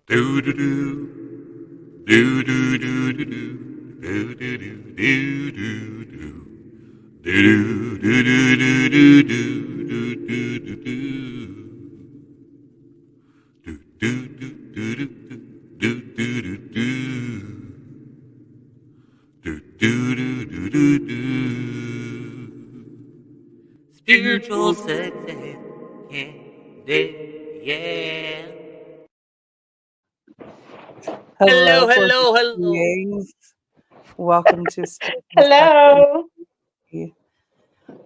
Do do do do do do do do do do do do do do. Do do do do do do do do do do. Do do do do do do do do do. Do do do do do do. Spiritual success candy, yeah. Hello, gorgeous Hello. beings. Welcome to Spiritual Hello. Sexy.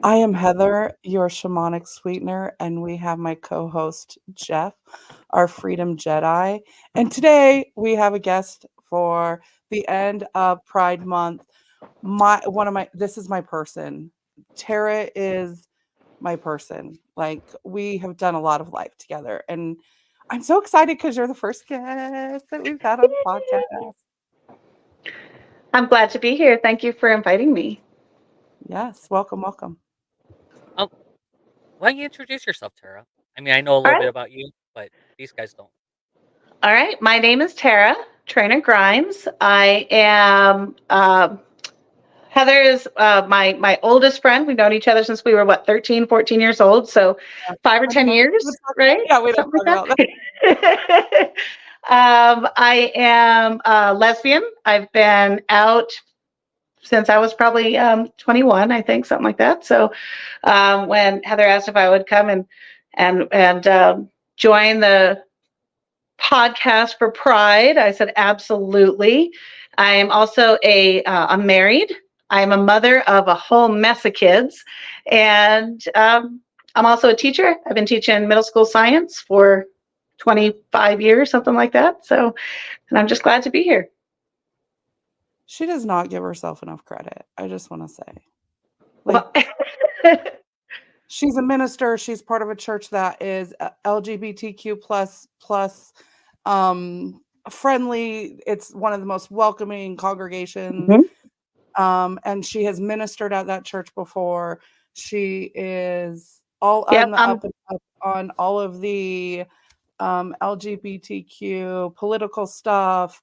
I am Heather, your Shamanic Sweetener, and we have my co-host Jeff, our Freedom Jedi. And today we have a guest for the end of Pride Month. This is my person. Tara is my person. Like, we have done a lot of life together, and I'm so excited because you're the first guest that we've had on the podcast. I'm glad to be here. Thank you for inviting me. Yes, welcome. Why don't you introduce yourself, Tara? I mean, I know a All little bit right. about you, but these guys don't. All right. My name is Tara Trainer Grimes. I am Heather is my oldest friend. We've known each other since we were 13, 14 years old. So 5 or 10 years, right? Yeah, we don't Something talk like about that. that. I am a lesbian. I've been out since I was probably 21, I think, something like that. So when Heather asked if I would come and join the podcast for Pride, I said absolutely. I am also I'm married. I'm a mother of a whole mess of kids, and I'm also a teacher. I've been teaching middle school science for 25 years, something like that. So, and I'm just glad to be here. She does not give herself enough credit. I just want to say. Well, She's a minister. She's part of a church that is LGBTQ plus friendly. It's one of the most welcoming congregations. Mhm. And she has ministered at that church before. She is all Yep, on the up and up on all of the LGBTQ political stuff.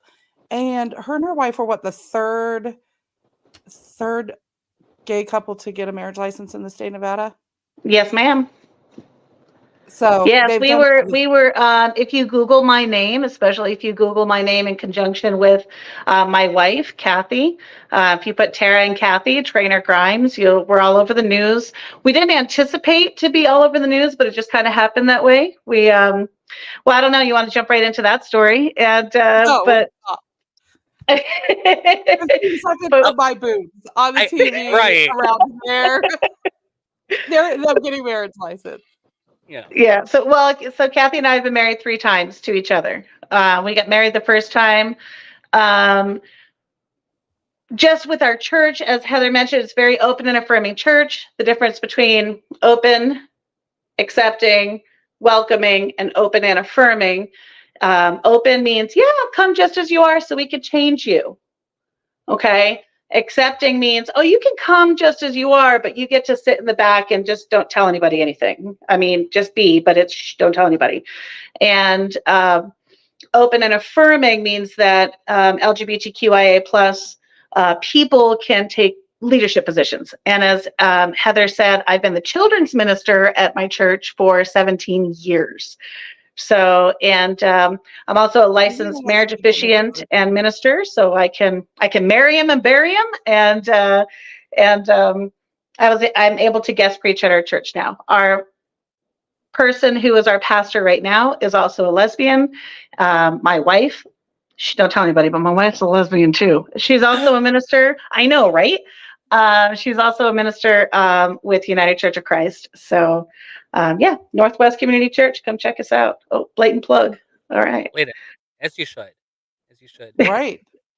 And her wife were the third gay couple to get a marriage license in the state of Nevada. yes, ma'am. So Yes, they've we done were. We were. If you Google my name, especially if you Google my name in conjunction with my wife, Kathy, if you put Tara and Kathy, Trainer Grimes, we're all over the news. We didn't anticipate to be all over the news, but it just kind of happened that way. Well, I don't know. You want to jump right into that story, and no, but. it's like to buy boobs on the TV right. around there. They're getting marriage license. Yeah. So Kathy and I have been married 3 times to each other. We got married the first time. Just with our church, as Heather mentioned, it's very open and affirming church. The difference between open, accepting, welcoming, and open and affirming. Open means, yeah, come just as you are so we can change you. Okay. Accepting means, oh, you can come just as you are, but you get to sit in the back and just don't tell anybody anything. I mean, just be, but don't tell anybody. And open and affirming means that LGBTQIA plus people can take leadership positions. And as Heather said, I've been the children's minister at my church for 17 years. So, and I'm also a licensed marriage officiant and minister. So I can marry him and bury him. And I'm able to guest preach at our church now. Our person who is our pastor right now is also a lesbian. My wife, don't tell anybody, but my wife's a lesbian too. She's also a minister. I know, right? She's also a minister with United Church of Christ. So, yeah, Northwest Community Church. Come check us out. Oh, blatant plug. All right. Wait, as you should.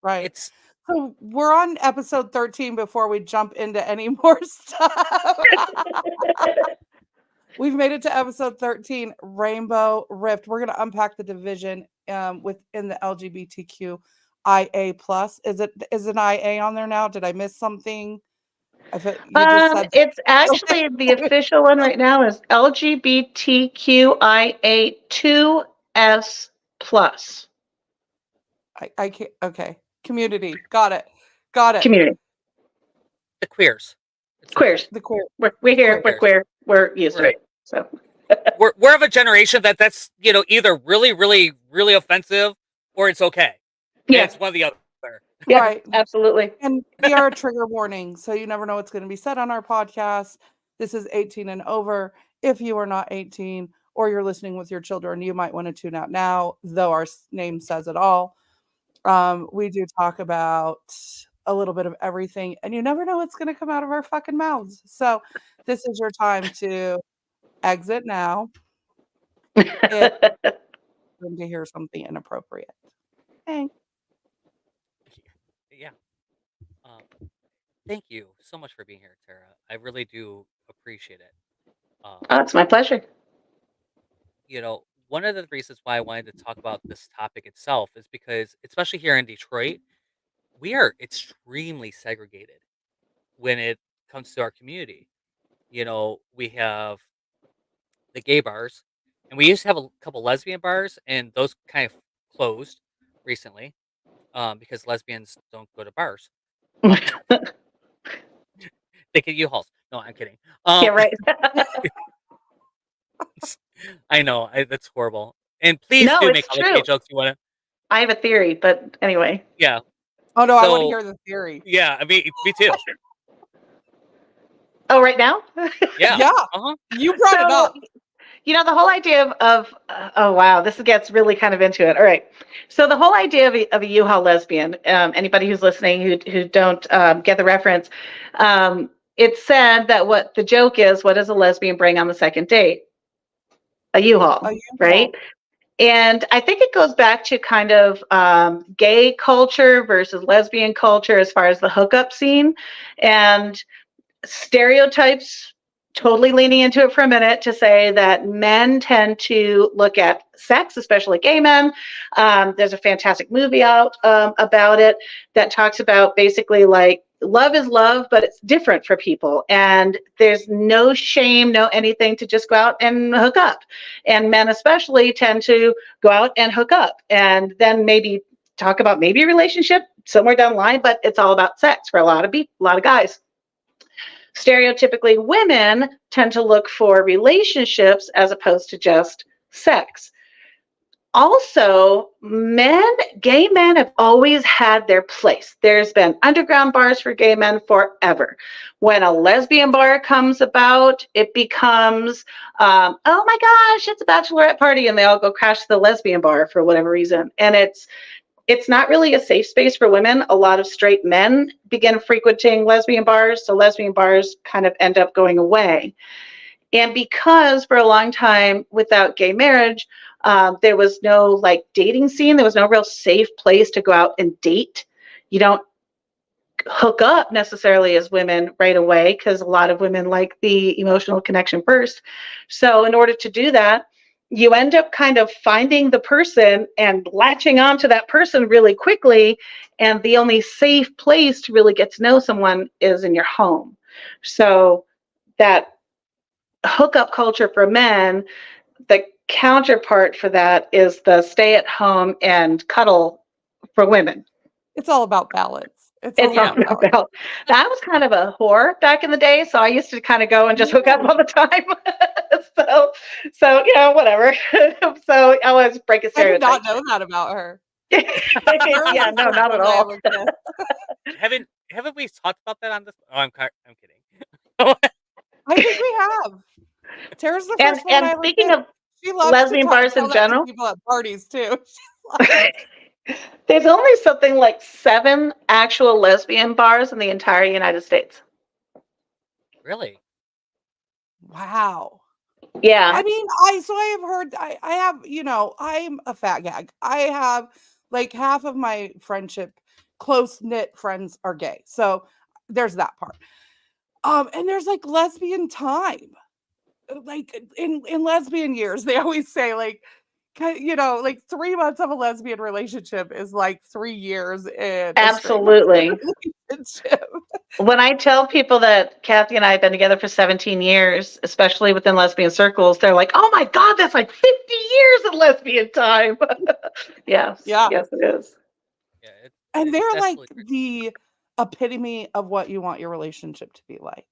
Right. So we're on episode 13 before we jump into any more stuff. We've made it to episode 13, Rainbow Rift. We're going to unpack the division within the LGBTQIA plus. Is an IA on there now? Did I miss something? It's actually the official one right now is LGBTQIA2S plus. I can't. Okay. Community. Got it. Got it. Community. The queers. It's Queers. okay. The queer. We're here. Queers. We're queer. We're used to We're- it. So We're of a generation that's either really, really, really offensive or it's okay. And yeah, it's one or the other. yeah, Right. absolutely. And we are a trigger warning, so you never know what's going to be said on our podcast. This is 18 and over. If you are not 18 or you're listening with your children, you might want to tune out now, though our name says it all. We do talk about a little bit of everything, and you never know what's going to come out of our fucking mouths. So this is your time to exit now if you're going to hear something inappropriate. Thanks. Yeah. Thank you so much for being here, Tara. I really do appreciate it. Oh, it's my pleasure. One of the reasons why I wanted to talk about this topic itself is because, especially here in Detroit, we are extremely segregated when it comes to our community. We have the gay bars, and we used to have a couple lesbian bars, and those kind of closed recently because lesbians don't go to bars. They get U-Hauls. No, I'm kidding. Yeah, right. I know that's horrible. And please No, do it's make all the true. gay jokes you want to. I have a theory, but anyway. Yeah, Oh no, I want to So- hear the theory. yeah. I mean, me too. Oh, right now? Yeah. Yeah. Uh-huh. You brought it up. The whole idea of oh wow, this gets really kind of into it. All right, so the whole idea of a U-Haul lesbian. Anybody who's listening who don't get the reference, it's said that what the joke is, what does a lesbian bring on the second date? A U-Haul, A U-Haul. right? And I think it goes back to kind of gay culture versus lesbian culture as far as the hookup scene and stereotypes, totally leaning into it for a minute to say that men tend to look at sex, especially gay men. There's a fantastic movie out about it that talks about basically like love is love, but it's different for people. And there's no shame, no anything to just go out and hook up. And men especially tend to go out and hook up and then maybe talk about maybe a relationship somewhere down the line, but it's all about sex for a lot of guys. Stereotypically, women tend to look for relationships as opposed to just sex. Also, gay men have always had their place. There's been underground bars for gay men forever. When a lesbian bar comes about, it becomes, oh my gosh, it's a bachelorette party, and they all go crash to the lesbian bar for whatever reason. And it's not really a safe space for women. A lot of straight men begin frequenting lesbian bars, so lesbian bars kind of end up going away. And because for a long time without gay marriage, there was no like dating scene, there was no real safe place to go out and date. You don't hook up necessarily as women right away because a lot of women like the emotional connection first. So in order to do that, you end up kind of finding the person and latching on to that person really quickly. And the only safe place to really get to know someone is in your home. So that hookup culture for men, the counterpart for that is the stay at home and cuddle for women. It's all about balance. It's all about that. Was kind of a whore back in the day, so I used to kind of go and just hook up all the time. so whatever. So I was breaking I did stereotypes. not know that about her. Yeah, no, not at all. Haven't we talked about that on this? Oh, I'm kidding. I think we have. Tara's the first one And I ever speaking did. of She loves lesbian to bars tell in that to general, people at parties too. there's only something like 7 actual lesbian bars in the entire United States. Really? Wow. Yeah. I mean, I have heard, I have, I'm a fat gag. I have like half of my friendship, close knit friends are gay. So there's that part. And there's like lesbian time. Like in lesbian years, they always say like 3 months of a lesbian relationship is like 3 years in Absolutely. a relationship. When I tell people that Kathy and I have been together for 17 years, especially within lesbian circles, they're like, oh my God, that's like 50 years of lesbian time. Yes. Yeah. Yes, it is. And they're It's like absolutely the epitome of what you want your relationship to be like.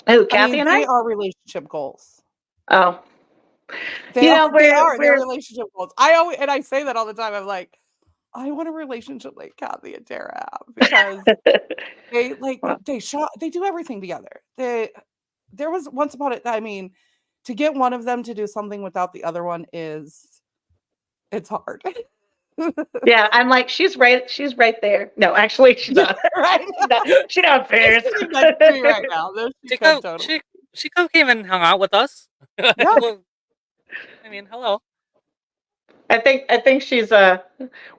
Who, I Kathy mean, and they I? are relationship goals. Oh, They you are know, they're we're relationship goals. I always and I say that all the time. I'm like, I want a relationship like Kathy and Tara have because they well, they do everything together. There was once upon it. I mean, to get one of them to do something without the other one it's hard. yeah, I'm like, she's right there. No, actually, she's Yeah, not. right. She's not. She's not She's upstairs. sitting next to me right now. This she she could come totally. she come came and hung out with us. Yeah. Well, I mean, hello. I think she's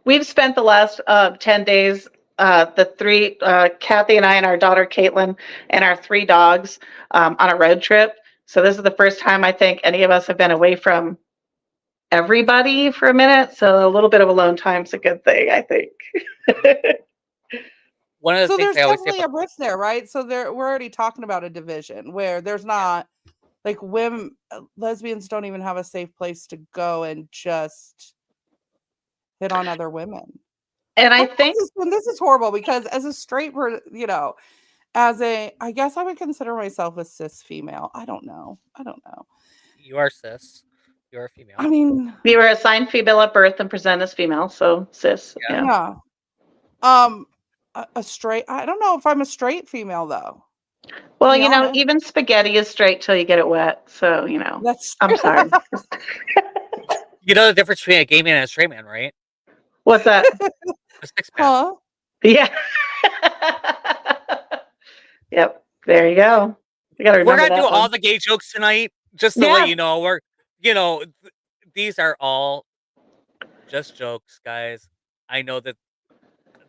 we've spent the last 10 days, the three, Kathy and I and our daughter Caitlin and our three dogs, on a road trip. So this is the first time I think any of us have been away from everybody for a minute. So a little bit of alone time's a good thing, I think. One of the So things there's I always say definitely about a rift there, right? So we're already talking about a division where there's not like women lesbians don't even have a safe place to go and just hit on other women. And I And think, this is horrible because as a straight as a I guess I would consider myself a cis female. I don't know. you are cis, you are female. I mean, we were assigned female at birth and present as female, so cis, Yeah. yeah. yeah. A straight I don't know if I'm a straight female though, to Well, be you know, honest. even spaghetti is straight till you get it wet. So, you know, That's I'm sorry. You know the difference between a gay man and a straight man, right? What's that? A six pack. huh? Yeah. Yep. There you go. You got to We're remember gonna do that all one. the gay jokes tonight, just to let Yeah. you know. These are all just jokes, guys. I know that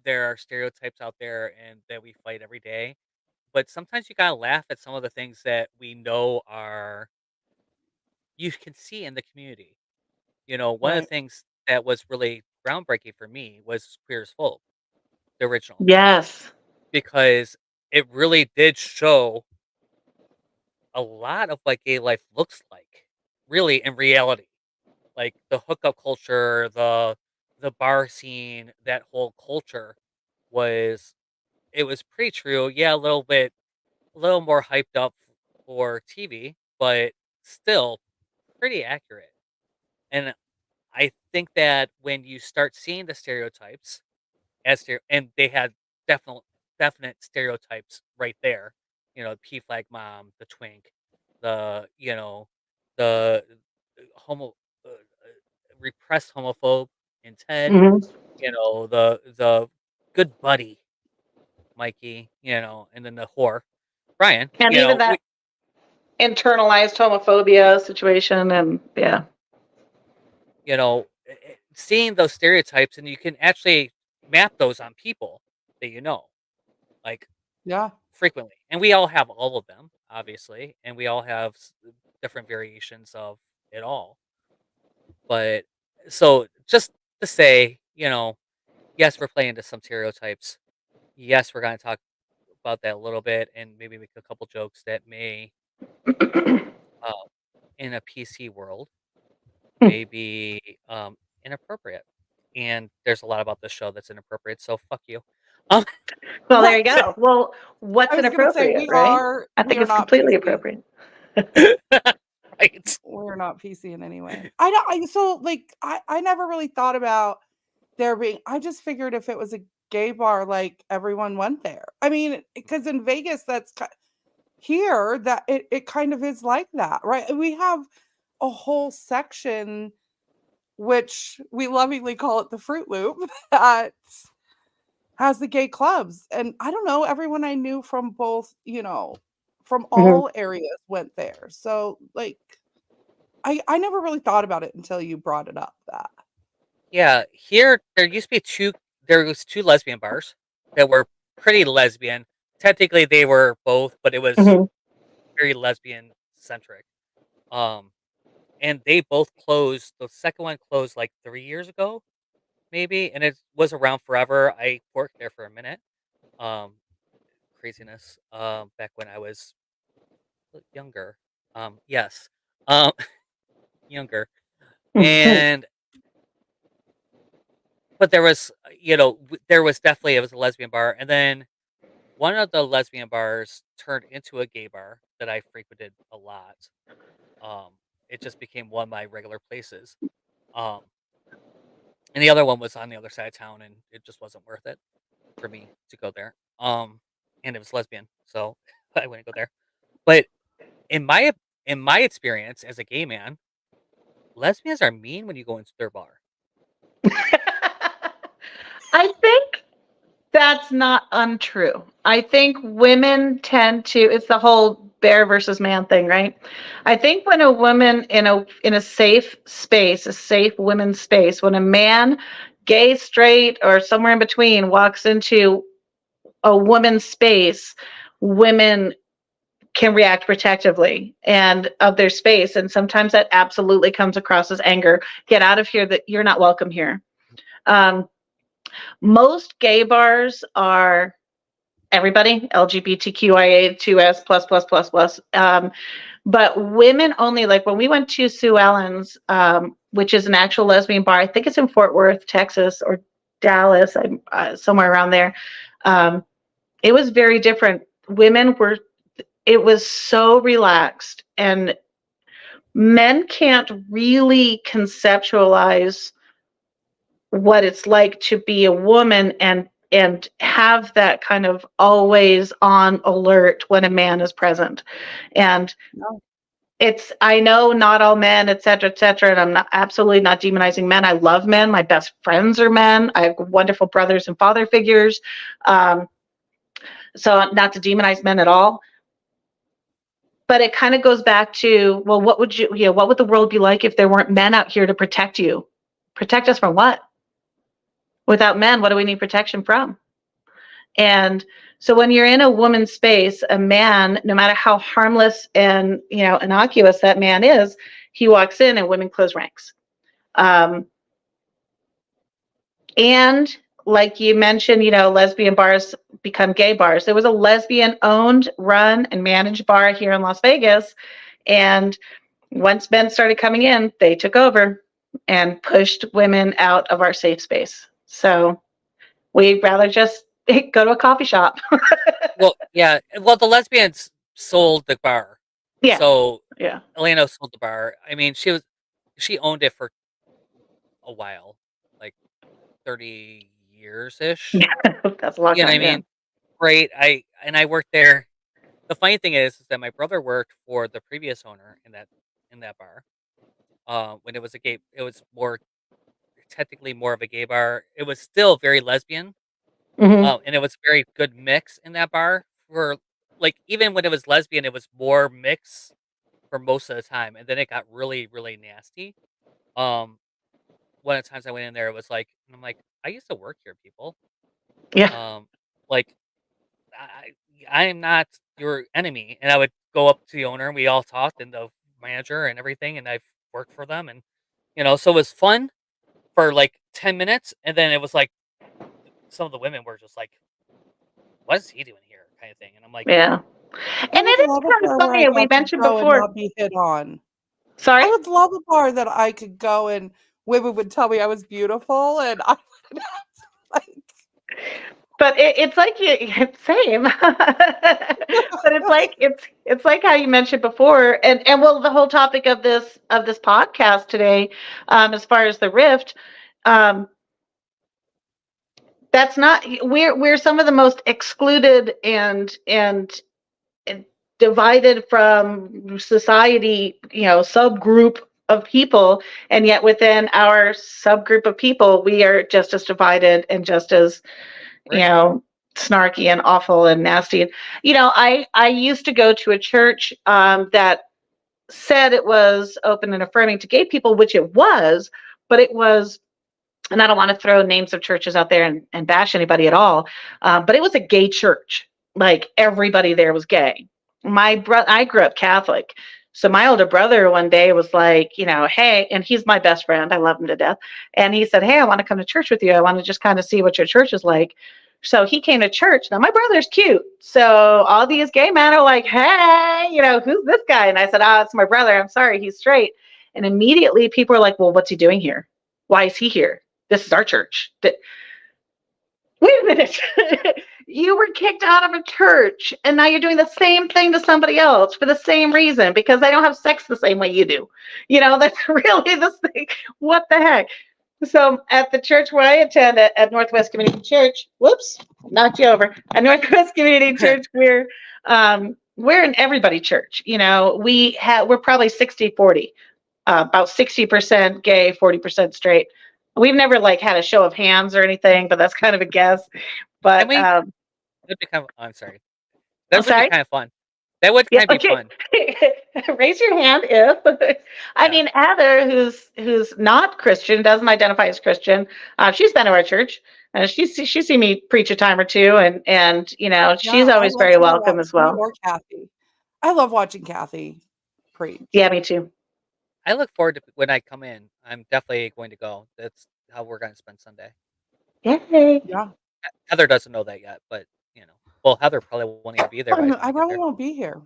there are stereotypes out there and that we fight every day, but sometimes you gotta laugh at some of the things that we know are you can see in the community. One of the Right. things that was really groundbreaking for me was Queer as Folk, the original, Yes. because it really did show a lot of what gay life looks like, really in reality. Like the hookup culture, the bar scene, that whole culture was it was pretty true. Yeah, a little more hyped up for TV, but still pretty accurate. And I think that when you start seeing the stereotypes and they had definite definite stereotypes right there, P flag mom, the twink, the homo repressed homophobe in Ted, Hmm. the good buddy Mikey, and then the whore Brian, And even that internalized homophobia situation. And yeah. seeing those stereotypes, and you can actually map those on people that like Yeah. frequently, and we all have all of them, obviously, and we all have different variations of it all. But so just to say, yes, we're playing into some stereotypes. Yes, we're going to talk about that a little bit, and maybe make a couple jokes that may, uh, in a PC world, may be inappropriate. And there's a lot about this show that's inappropriate, so fuck you. Um, Well, there Right. you go. Well, I what's was gonna say inappropriate, right? I we think are it's not completely PC. appropriate. right. We're not PC in any way. I don't I so like I never really thought about there being I just figured if it was a gay bar, like everyone went there. I mean, because in Vegas, here that it kind of is like that, right? We have a whole section which we lovingly call it the Fruit Loop that has the gay clubs. And I don't know, everyone I knew from both, from Hmm. all areas went there. So like I never really thought about it until you brought it up that. Yeah, here there was two lesbian bars that were pretty lesbian. Technically they were both, but it was Hmm. very lesbian centric. Um and they both closed. The second one closed like 3 years ago, maybe, and it was around forever. I worked there for a minute. Um Craziness. Back when I was younger. Yes. Um younger. And but there was, there was definitely, it was a lesbian bar. And then one of the lesbian bars turned into a gay bar that I frequented a lot. Um, it just became one of my regular places. Um, and the other one was on the other side of town, and it just wasn't worth it for me to go there. And it was lesbian, so I wouldn't go there. But in my in my experience as a gay man, lesbians are mean when you go into their bar. I think that's not untrue. I think women tend to, it's the whole bear versus man thing, right? I think when a woman in a safe space, a safe women's space, when a man, gay, straight, or somewhere in between, walks into a woman's space, women can react protectively and of their space. And sometimes that absolutely comes across as anger. Get out of here, that you're not welcome here. Most gay bars are everybody, LGBTQIA2S plus plus plus plus. But women only. Like when we went to Sue Ellen's, which is an actual lesbian bar, I think it's in Fort Worth, Texas, or Dallas, somewhere around there. It was very different. It was so relaxed, and men can't really conceptualize what it's like to be a woman and have that kind of always on alert when a man is present. And I know not all men, et cetera, and I'm absolutely not demonizing men. I love men. My best friends are men. I have wonderful brothers and father figures. So not to demonize men at all. But it kind of goes back to, well, what would the world be like if there weren't men out here to protect you? Protect us from what? Without men, what do we need protection from? And so when you're in a woman's space, a man, no matter how harmless and innocuous that man is, he walks in and women close ranks. And like you mentioned, lesbian bars become gay bars. There was a lesbian owned, run, and managed bar here in Las Vegas. And once men started coming in, they took over and pushed women out of our safe space. So we'd rather just go to a coffee shop. Well, yeah. Well, the lesbians sold the bar. Yeah. So Yeah. Elena sold the bar. I mean, she owned it for a while, like 30 years ish. That's a long You know what time. I mean? Right. I worked there. The funny thing is that my brother worked for the previous owner in that bar. When it was it was technically more of a gay bar. It was still very lesbian. Mm-hmm. And it was a very good mix in that bar for, like, even when it was lesbian, it was more mix for most of the time, and then it got really, really nasty. One of the times I went in there, it was like, and I'm like, I used to work here, people. Yeah. Like I am not your enemy, and I would go up to the owner, and we all talked, and the manager and everything, and I've worked for them, and so it was fun for like 10 minutes, and then it was like some of the women were just like, "What is he doing here?" kind of thing, and I'm like, Yeah. And I it would is love a kind of bar where funny. I We got to mentioned go and before. not be hit on. Sorry? I would love a bar that I could go and women would tell me I was beautiful, and I would like. But it's like same. But it's like how you mentioned before, and well, the whole topic of this podcast today, as far as the rift, that's not, we're some of the most excluded and divided from society, subgroup of people, and yet within our subgroup of people, we are just as divided and just as right. snarky and awful and nasty. I used to go to a church that said it was open and affirming to gay people, which it was, but it was, and I don't want to throw names of churches out there and bash anybody at all, but it was a gay church. Like everybody there was gay. I grew up Catholic. So my older brother one day was like, hey, and he's my best friend. I love him to death. And he said, hey, I want to come to church with you. I want to just kind of see what your church is like. So he came to church. Now my brother's cute. So all these gay men are like, hey, who's this guy? And I said, it's my brother. I'm sorry, he's straight. And immediately people are like, well, what's he doing here? Why is he here? this is our church. Wait a minute. You were kicked out of a church and now you're doing the same thing to somebody else for the same reason because they don't have sex the same way you do. That's really the thing. What the heck? So at the church where I attend at Northwest Community Church, whoops, knocked you over. At Northwest Community Church, we're an everybody church. We're probably 60-40, about 60% gay, 40% straight. We've never had a show of hands or anything, but that's kind of a guess. But that'd be kind of, I'm sorry. That I'm would sorry? be kind of fun. That would kind of be fun. Raise your hand if. I mean, Heather, who's not Christian, doesn't identify as Christian. She's been to our church, and she's seen me preach a time or two, and she's always very welcome as well. Or Kathy, I love watching Kathy preach. Yeah, me too. I look forward to when I come in. I'm definitely going to go. That's how we're going to spend Sunday. Yay! Yeah. Heather doesn't know that yet, but well, Heather probably won't even be there. I probably won't be here.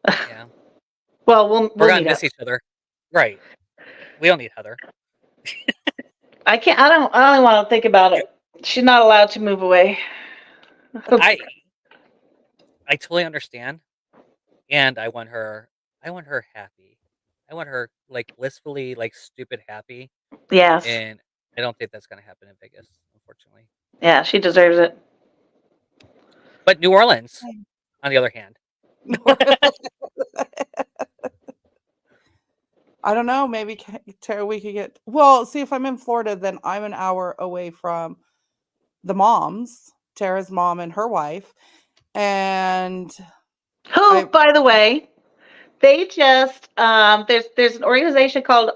Yeah. Well, we're gonna miss each other, right? We don't need Heather. I can't. I don't want to think about it. She's not allowed to move away. I totally understand, and I want her happy. I want her blissfully stupid happy. Yes. And I don't think that's gonna happen in Vegas, unfortunately. Yeah, she deserves it. But New Orleans, on the other hand. I don't know. Maybe we could get. Well, see, if I'm in Florida, then I'm an hour away from the moms, Tara's mom and her wife, and by the way, they just there's an organization called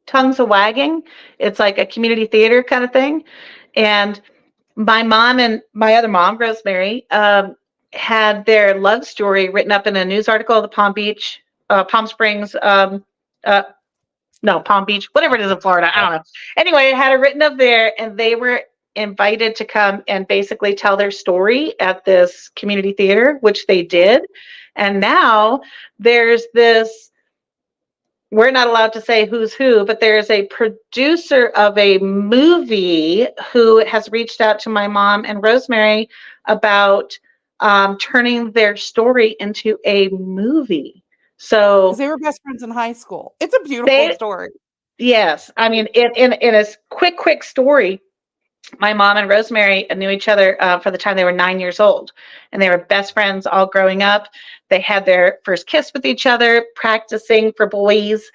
Tongues of Wagging. It's like a community theater kind of thing, and my mom and my other mom, Rosemary, had their love story written up in a news article. The Palm Springs. No, Palm Beach, whatever it is in Florida. I don't know. Anyway, it had it written up there, and they were invited to come and basically tell their story at this community theater, which they did. And now there's this, we're not allowed to say who's who, but there's a producer of a movie who has reached out to my mom and Rosemary about turning their story into a movie. So because they were best friends in high school. It's a beautiful story. Yes. I mean, in a quick story, my mom and Rosemary knew each other for the time they were 9 years old, and they were best friends all growing up. They had their first kiss with each other, practicing for boys,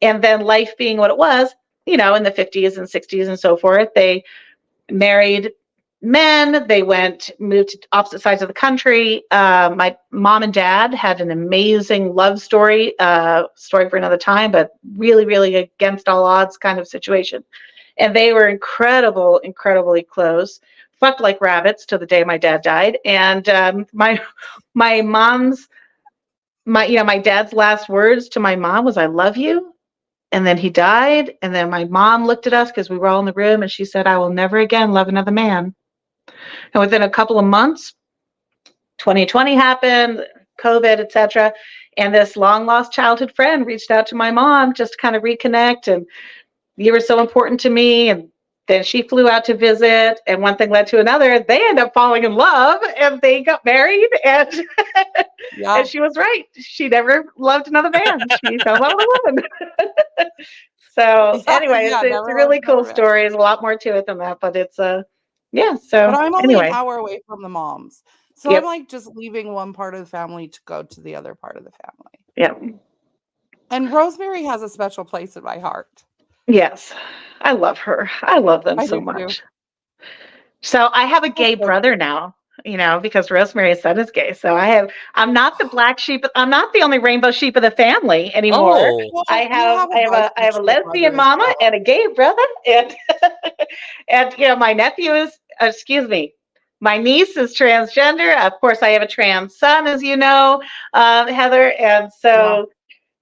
and then life being what it was, in the 50s and 60s and so forth, they married men. They moved to opposite sides of the country. My mom and dad had an amazing love story for another time, but really, really against all odds kind of situation. And they were incredibly close, fucked like rabbits till the day my dad died. And my dad's last words to my mom was, "I love you." And then he died. And then my mom looked at us because we were all in the room, and she said, "I will never again love another man." And within a couple of months, 2020 happened, COVID, etc. And this long lost childhood friend reached out to my mom just to kind of reconnect. And you were so important to me. And then she flew out to visit, and one thing led to another. They ended up falling in love, and they got married. And, and she was right. She never loved another man. She fell in love with a woman. So anyway, it's a really cool story. There's a lot more to it than that, but it's yeah. So, but I'm only an hour away from the moms, so I'm just leaving one part of the family to go to the other part of the family. Yeah. And Rosemary has a special place in my heart. Yes, I love her. I love them so much. Too. So I have a gay brother now, because Rosemary's son is gay. So I'm not the black sheep. I'm not the only rainbow sheep of the family anymore. Oh. Well, I have a lesbian mama and a gay brother, and and my nephew is. My niece is transgender. Of course, I have a trans son, as you know, Heather. And so,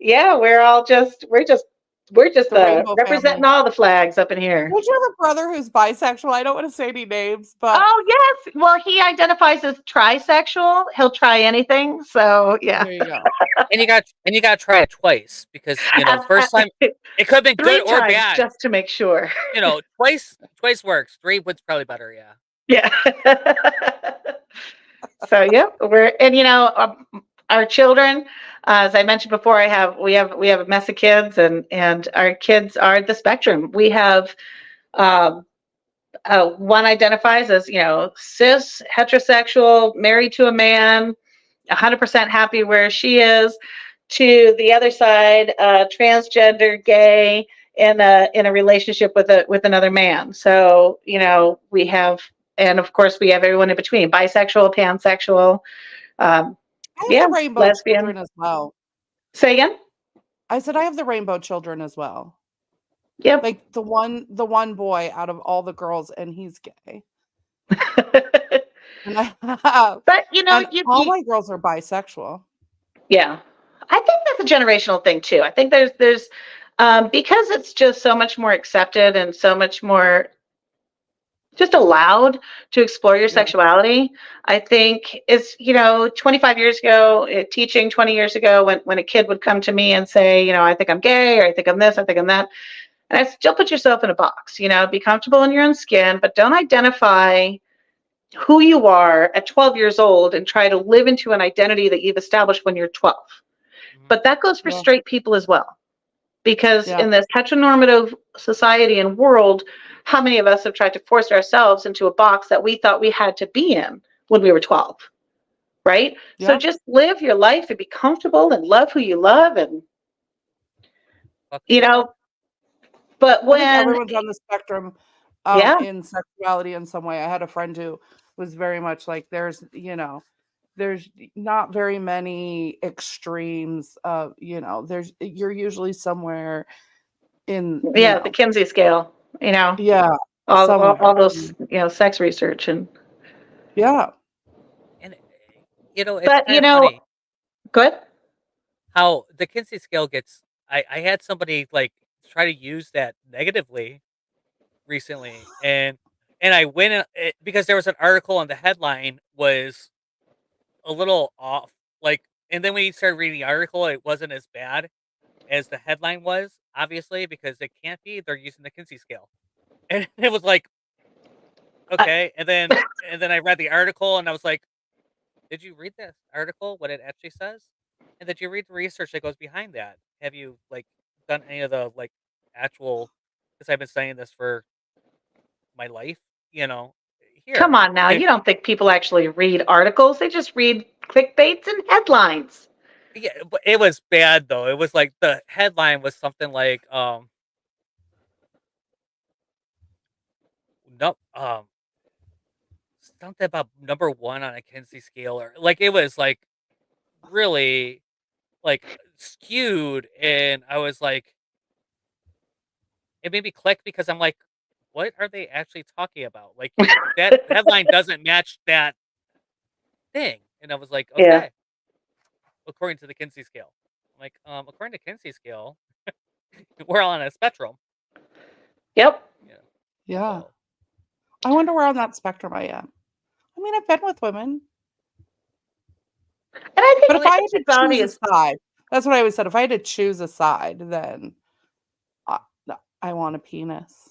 we're just We're just The rainbow representing family. all the flags up in here. Don't you have a brother who's bisexual? I don't want to say any names, but Oh yes. Well, he identifies as trisexual. He'll try anything. So yeah. there you go. And you got to try it twice because the first time it could have been good 3 or times bad. just to make sure. Twice works. 3 was probably better. Yeah. Yeah. So yeah, our children. As I mentioned before, we have a mess of kids, and our kids are the spectrum. We have um, one identifies as cis, heterosexual, married to a man, 100% happy where she is. To the other side, transgender, gay, in a relationship with another man. So we have, and of course we have everyone in between: bisexual, pansexual, um, I have yeah, the rainbow lesbian. children as well. Say again. I said I have the rainbow children as well. Yep. Like the one boy out of all the girls, and he's gay. And I have, But and all my girls are bisexual. yeah, I think that's a generational thing too. I think there's because it's just so much more accepted and so much more just allowed to explore your Yeah. sexuality. I think it's 25 years ago, teaching 20 years ago, when a kid would come to me and say, I think I'm gay, or I think I'm this, I think I'm that, and I still put yourself in a box. Be comfortable in your own skin, but don't identify who you are at 12 years old and try to live into an identity that you've established when you're 12. But that goes for Yeah. straight people as well, because Yeah. in this heteronormative society and world, how many of us have tried to force ourselves into a box that we thought we had to be in when we were 12, right? So Yeah. just live your life and be comfortable and love who you love, and Fuck who you love. but I think when everyone's on the spectrum yeah, in sexuality in some way. I had a friend who was very much like there's not very many extremes you're usually somewhere in the Kinsey scale, yeah, somewhere. all those sex research, and Yeah. And it's but kind of funny good. how the Kinsey scale gets. I had somebody like try to use that negatively recently, and I went because there was an article and the headline was a little off, like, and then when you started reading the article, it wasn't as bad as the headline was, obviously, because it can't be. They're using the Kinsey scale, and it was like, okay, and then I read the article, and I was like, did you read this article? What it actually says, and did you read the research that goes behind that? Have you like done any of the like actual? Because I've been studying this for my life, Come here. on now, you don't think people actually read articles? They just read clickbaits and headlines. Yeah, but it was bad though. It was like the headline was something like no something about number 1 on a Kinsey scale, or like it was like really like skewed, and I was like, it made me click because I'm like, what are they actually talking about? Like that headline doesn't match that thing. And I was like, Yeah. okay, according to the Kinsey scale. I'm like, according to Kinsey scale, we're all on a spectrum. Yep. Yeah. Yeah. So I wonder where on that spectrum I am. I mean, I've been with women. And I think But if I had to sexuality choose a side, that's what I always said. If I had to choose a side, then I want a penis.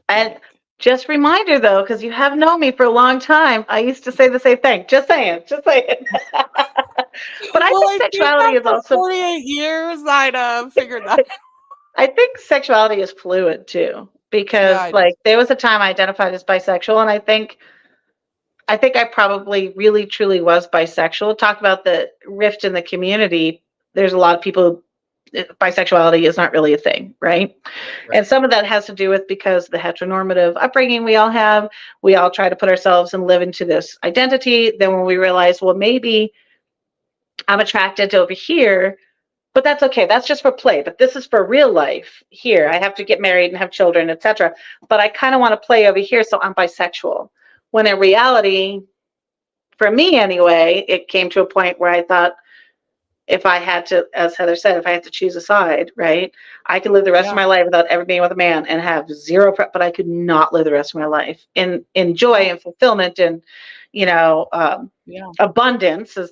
And just reminder though, because you have known me for a long time, I used to say the same thing. Just saying. But I think sexuality is also 48 years. I'd figured that. I think sexuality is fluid too, because Yeah, I do. there was a time I identified as bisexual, and I think I probably really truly was bisexual. Talk about the rift in the community. There's a lot of people, bisexuality is not really a thing, right? And some of that has to do with because the heteronormative upbringing we all have, we all try to put ourselves and live into this identity. Then when we realize, well, maybe I'm attracted to over here, but that's okay. That's just for play. But this is for real life here. I have to get married and have children, etc. But I kind of want to play over here, so I'm bisexual. When in reality, for me anyway, it came to a point where I thought, if I had to, as Heather said, if I had to choose a side, right? I could live the rest of Yeah. my life without ever being with a man and have zero, but I could not live the rest of my life in joy and fulfillment and, Yeah. abundance, as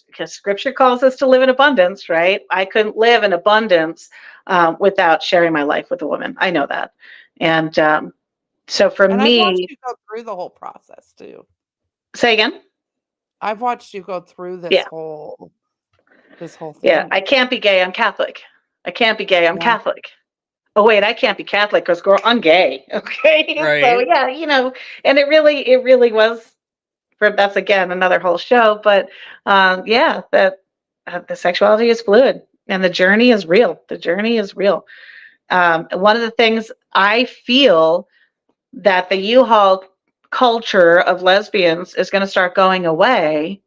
because Scripture calls us to live in abundance, right? I couldn't live in abundance without sharing my life with a woman. I know that, and so for And I've watched me, you go through the whole process too. say again. I've watched you go through this Yeah. whole Yeah, thing. I can't be gay. I'm Catholic. I can't be gay. I'm Yeah. Catholic. Oh wait, I can't be Catholic because girl, I'm gay. Okay, so Right. yeah, and it really was. That's again another whole show, but yeah, that the sexuality is fluid and the journey is real. The journey is real. One of the things I feel that the U-Haul culture of lesbians is going to start going away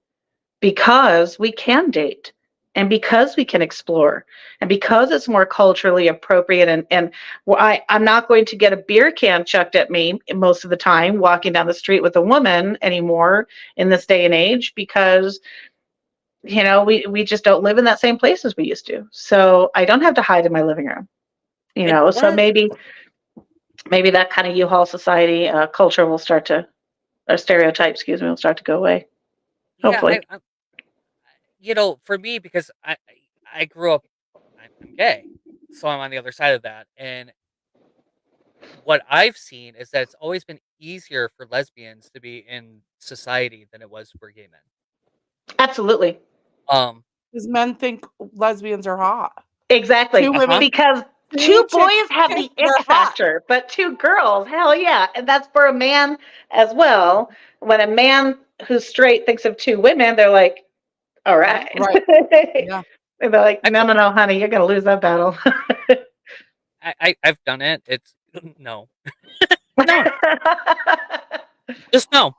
because we can date and because we can explore and because it's more culturally appropriate and I'm not going to get a beer can chucked at me most of the time walking down the street with a woman anymore in this day and age because we just don't live in that same place as we used to. So I don't have to hide in my living room. And So maybe that kind of U-Haul society culture will start to, or stereotype, excuse me, will start to go away. yeah, Hopefully. for me, because I grew up, I'm gay, so I'm on the other side of that, and what I've seen is that it's always been easier for lesbians to be in society than it was for gay men. Absolutely. Um, Because men think lesbians are hot. Exactly. Two women, Because two two boys have chicks, the they're ick hot. factor, but two girls, hell yeah. And that's for a man as well. When a man who's straight thinks of two women, they're like, all right. Right. Yeah. And they're like, I've no, honey, you're going to lose that battle. I've done it. It's no, no, just no.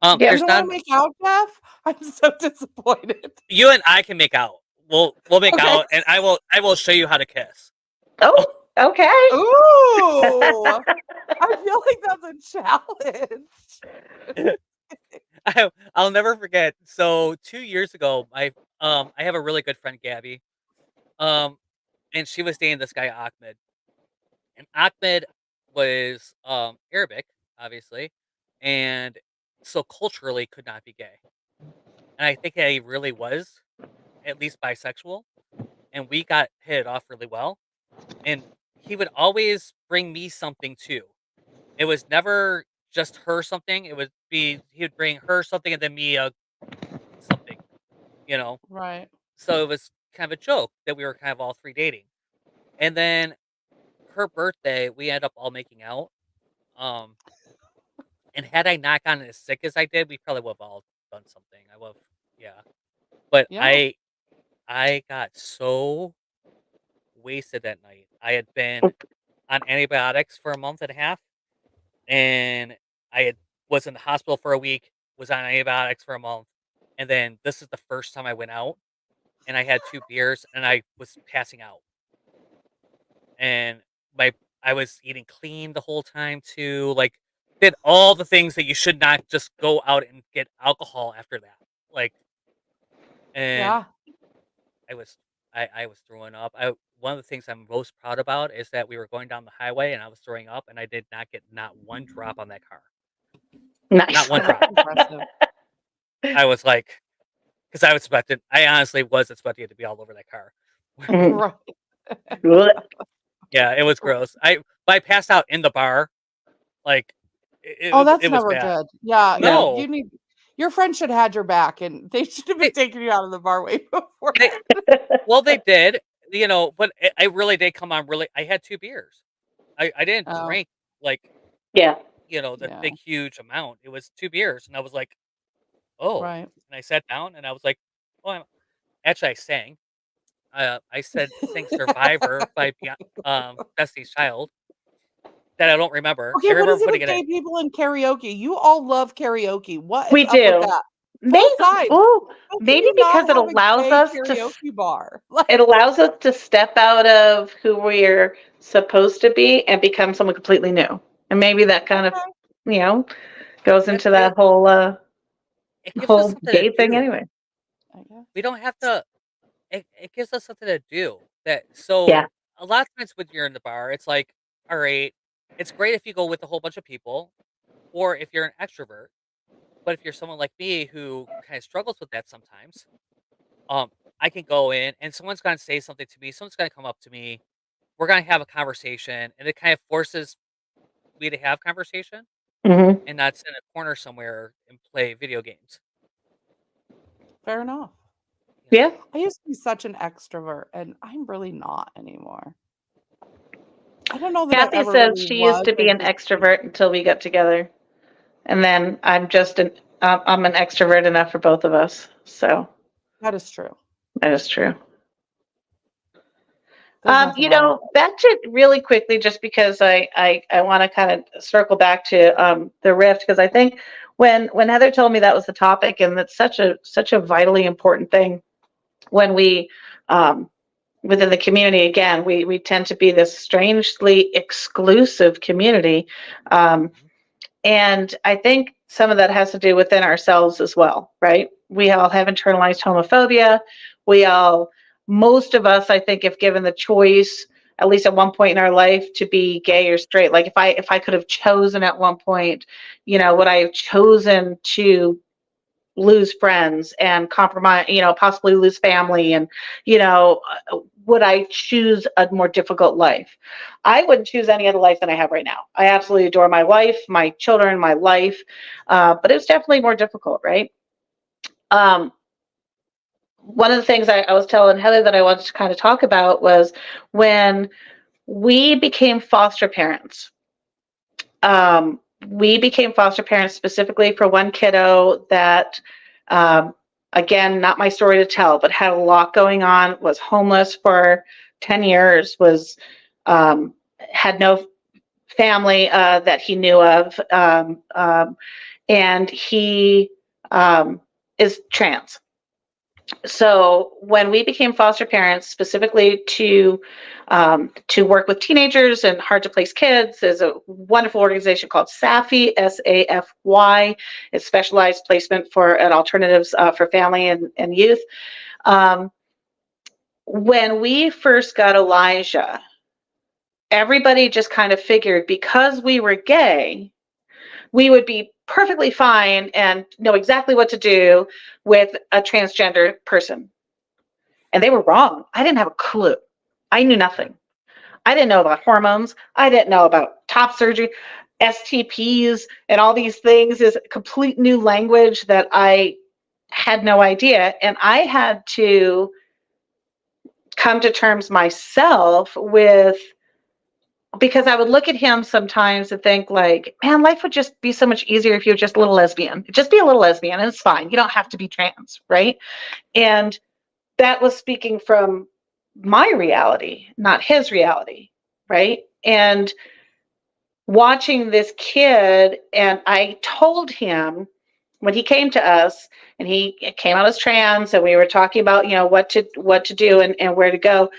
Yeah. You There's don't not. want to make out, Jeff? I'm so disappointed. You and I can make out. We'll make Okay. out, and I will show you how to kiss. Oh, okay. Ooh. I feel like that's a challenge. I'll never forget. So 2 years ago, I have a really good friend, Gabby, um, and she was dating this guy Ahmed, and Ahmed was Arabic, obviously, and so culturally could not be gay, and I think that he really was at least bisexual, and we got hit it off really well, and he would always bring me something too. It was never just her something. It would be he would bring her something and then me something, you know. Right. So it was kind of a joke that we were kind of all three dating. And then her birthday, we ended up all making out. Um, and had I not gotten as sick as I did, we probably would have all done something. I would have, yeah. But Yeah. I got so wasted that night. I had been on antibiotics for a month and a half, and was in the hospital for a week, was on antibiotics for a month, and then this is the first time I went out, and I had 2 beers, and I was passing out. And my I was eating clean the whole time too, like, did all the things that you should not just go out and get alcohol after that. Like, and Yeah. I was I was throwing up. One of the things I'm most proud about is that we were going down the highway and I was throwing up and I did not get not one drop on that car. Nice. Not one drop. Impressive. I was like, because I honestly was expecting it to be all over that car. Mhm. Right. Yeah, it was gross. But I passed out in the bar. Like, Oh, that's it was never bad. good. Yeah. No, You need your friend should have had your back and they should have been they, taking you out of the bar way before they, that. well, they did, but I really did come on really. I had 2 beers. I didn't Oh, drink like, Yeah. the yeah. big, huge amount. It was 2 beers. And I was like, oh, Right. and I sat down and I was like, oh, actually, I sang. I sang Survivor by Destiny's Child that I don't remember. I Okay, what remember is it putting with it in. gay people and karaoke? You all love karaoke. What is We up with do. that? Maybe, Full time. oh, How can maybe you not because it have a allows gay us to karaoke bar? Like, it allows us to step out of who we're supposed to be and become someone completely new. And maybe that kind of, okay, you know, goes It, into it, that whole it gives us something to gay thing do. anyway. I guess. We don't have to. it gives us something to do. So Yeah. a lot of times when you're in the bar, it's like, all right, it's great if you go with a whole bunch of people, or if you're an extrovert. But if you're someone like me who kind of struggles with that sometimes, um, I can go in and someone's gonna say something to me, someone's gonna come up to me, we're gonna have a conversation, and it kind of forces me to have conversation Hmm. and not sit in a corner somewhere and play video games. Fair enough. You know, Yeah. I used to be such an extrovert, and I'm really not anymore. I don't know that I Kathy ever says really she used was. to be I an just extrovert until we got together, and then I'm an extrovert enough for both of us. So that is true. that is true. There's nothing You wrong with know, back to really quickly, just because I want to kind of circle back to the rift, because I think when Heather told me that was the topic, and that's such a vitally important thing when we within the community. Again, we tend to be this strangely exclusive community, um, mhm, and I think some of that has to do within ourselves as well, right? We all have internalized homophobia. We all, most of us, I think, if given the choice, at least at one point in our life, to be gay or straight, like if I could have chosen at one point, would I have chosen to lose friends and compromise, possibly lose family, and would I choose a more difficult life? I wouldn't choose any other life than I have right now. I absolutely adore my wife, my children, my life, but it was definitely more difficult, right? um, One of the things I was telling Heather that I wanted to kind of talk about was when we became foster parents. We became foster parents specifically for one kiddo that, um, again, not my story to tell, but had a lot going on, was homeless for 10 years, was had no family that he knew of, and he is trans. So when we became foster parents, specifically to work with teenagers and hard to place kids, there's a wonderful organization called SAFY, SAFY. It's specialized placement for and alternatives for family and youth. Um, when we first got Elijah, everybody just kind of figured because we were gay, we would be perfectly fine and know exactly what to do with a transgender person. And they were wrong. I didn't have a clue. I knew yeah, nothing. I didn't know about hormones. I didn't know about top surgery, STPs, and all these things. Is complete new language that I had no idea. And I had to come to terms myself with, because I would look at him sometimes and think like, man, life would just be so much easier if you're just a little lesbian. Just be a little lesbian and it's fine. You don't have to be trans, right? And that was speaking from my reality, not his reality, right? And watching this kid, and I told him when he came to us, and he came out as trans, and we were talking about what to do and where to go.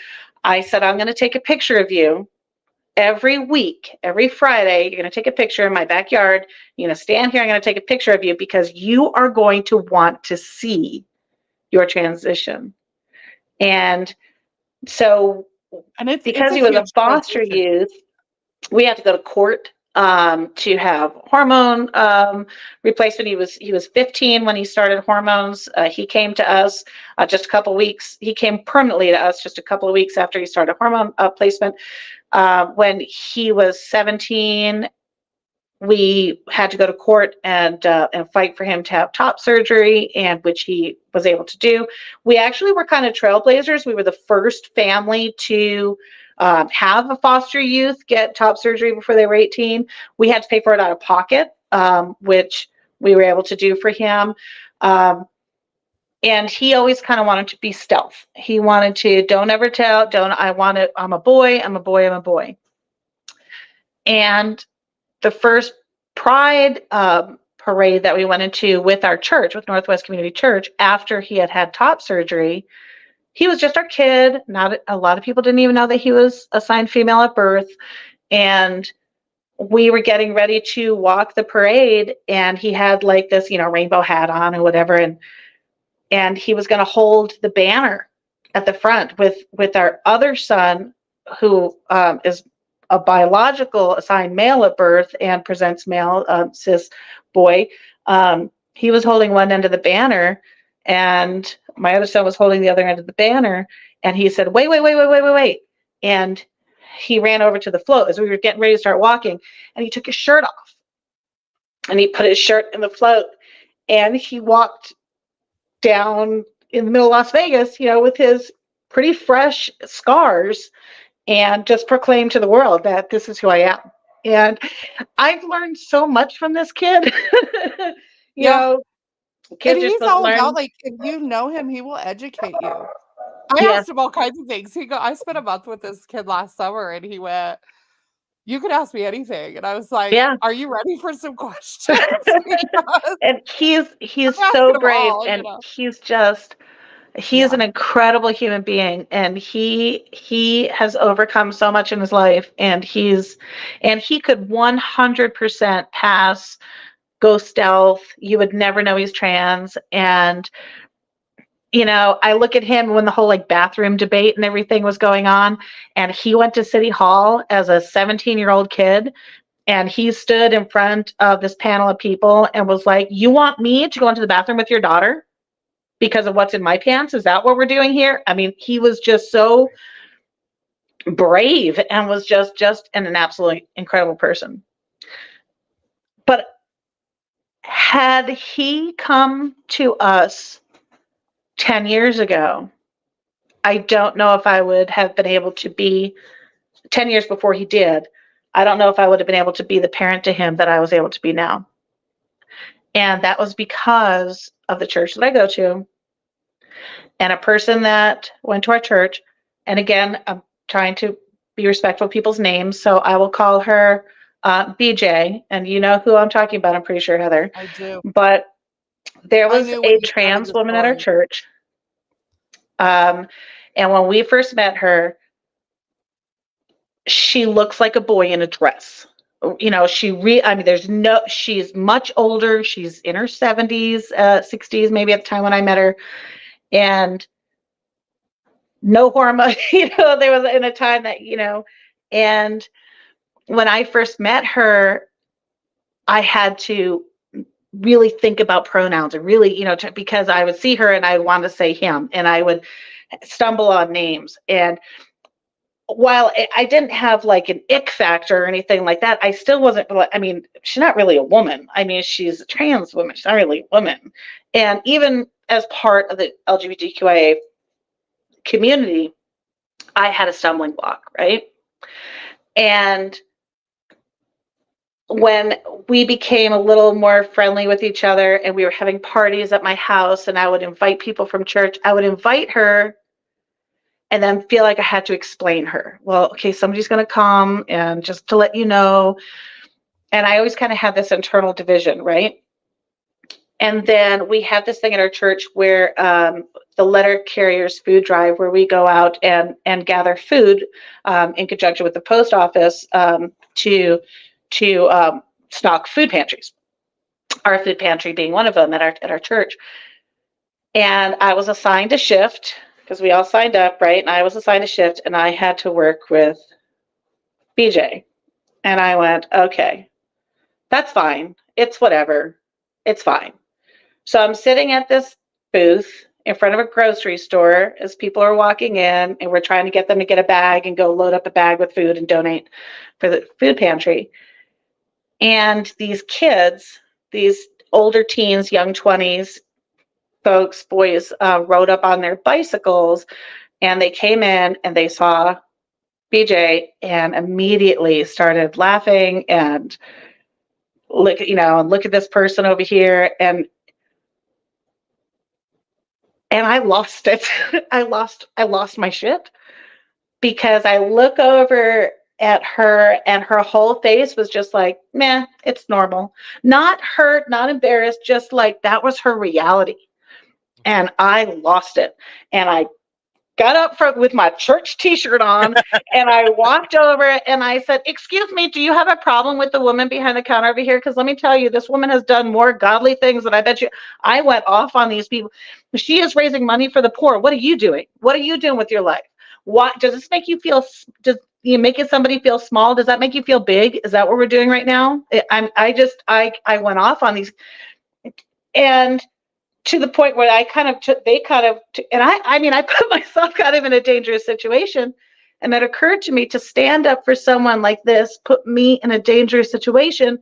I said, I'm going to take a picture of you every week, every Friday. You're going to take a picture in my backyard. You're going to stand here. I'm going to take a picture of you because you are going to want to see your transition. And so, and it's because a he was a huge foster transition. youth, we had to go to court to have hormone replacement. He was 15 when he started hormones. He came to us just a couple of weeks. He came permanently to us just a couple of weeks after he started hormone placement. When he was 17, we had to go to court and fight for him to have top surgery, and which he was able to do. We actually were kind of trailblazers. We were the first family to have a foster youth get top surgery before they were 18. We had to pay for it out of pocket, which we were able to do for him. And he always kind of wanted to be stealth. He wanted to, don't ever tell, don't, I want to, I'm a boy, I'm a boy, I'm a boy. And the first Pride parade that we went into with our church, with Northwest Community Church, after he had had top surgery, he was just our kid. Not a lot of people didn't even know that he was assigned female at birth. And we were getting ready to walk the parade, and he had like this, rainbow hat on or whatever, and he was going to hold the banner at the front with our other son, who is a biological assigned male at birth and presents male, cis boy. He was holding one end of the banner, and my other son was holding the other end of the banner. And he said, wait. And he ran over to the float as we were getting ready to start walking, and he took his shirt off and he put his shirt in the float, and he walked down in the middle of Las Vegas, with his pretty fresh scars, and just proclaimed to the world that this is who I am. And I've learned so much from this kid. Yeah. Kids And are he's supposed to all learn. about, like, if you know him, he will educate you. I Yes. asked him all kinds of things. I spent a month with this kid last summer, and he went, "You could ask me anything." And I was like, Yeah. "Are you ready for some questions?" Because And he's I'm so asking him brave, all, and he's Yeah. an incredible human being, and he has overcome so much in his life, and he could 100% pass, go stealth. You would never know he's trans. And I look at him when the whole like bathroom debate and everything was going on, and he went to City Hall as a 17-year-old kid, and he stood in front of this panel of people and was like, "You want me to go into the bathroom with your daughter because of what's in my pants? Is that what we're doing here?" I mean, he was just so brave and was just an absolutely incredible person. But had he come to us 10 years ago, I don't know if I would have been able to be 10 years before he did. I don't know if I would have been able to be the parent to him that I was able to be now. And that was because of the church that I go to and a person that went to our church. And again, I'm trying to be respectful of people's names, so I will call her BJ. And you know who I'm talking about, I'm pretty sure, Heather. I do. But there I was knew a when you started trans the woman at our story. church. And when we first met her, she looks like a boy in a dress. She's much older. She's in her 70s, 60s, maybe at the time when I met her. And no hormone, there was in a time that, and when I first met her, I had to really think about pronouns and really, because I would see her and I want to say him, and I would stumble on names. And while I didn't have like an ick factor or anything like that, I still wasn't, she's not really a woman. I mean, she's a trans woman. She's not really a woman. And even as part of the LGBTQIA community, I had a stumbling block, right? And when we became a little more friendly with each other and we were having parties at my house and I would invite people from church, I would invite her and then feel like I had to explain her. Well, okay, somebody's going to come, and just to let you know. And I always kind of had this internal division, right? And then we have this thing at our church where the letter carriers food drive, where we go out and gather food in conjunction with the post office to stock food pantries. Our food pantry being one of them at our church. And I was assigned a shift because we all signed up, right? And I was assigned a shift, and I had to work with BJ. And I went, okay, that's fine. It's whatever. It's fine. So I'm sitting at this booth in front of a grocery store as people are walking in, and we're trying to get them to get a bag and go load up a bag with food and donate for the food pantry. And these kids, these older teens, young 20s folks, boys, rode up on their bicycles, and they came in and they saw BJ and immediately started laughing and look at this person over here. And I lost it. I lost my shit, because I look over at her and her whole face was just like, meh, it's normal. Not hurt, not embarrassed, just like that was her reality. And I lost it. And I got up front with my church t-shirt on, and I walked over and I said, "Excuse me, do you have a problem with the woman behind the counter over here? Because let me tell you, this woman has done more godly things than I bet you." I went off on these people. She is raising money for the poor. What are you doing? What are you doing with your life? What does this make you feel? Does you make it somebody feel small? Does that make you feel big? Is that what we're doing right now? I went off on these, and to the point where I mean, I put myself kind of in a dangerous situation. And it occurred to me to stand up for someone like this, put me in a dangerous situation,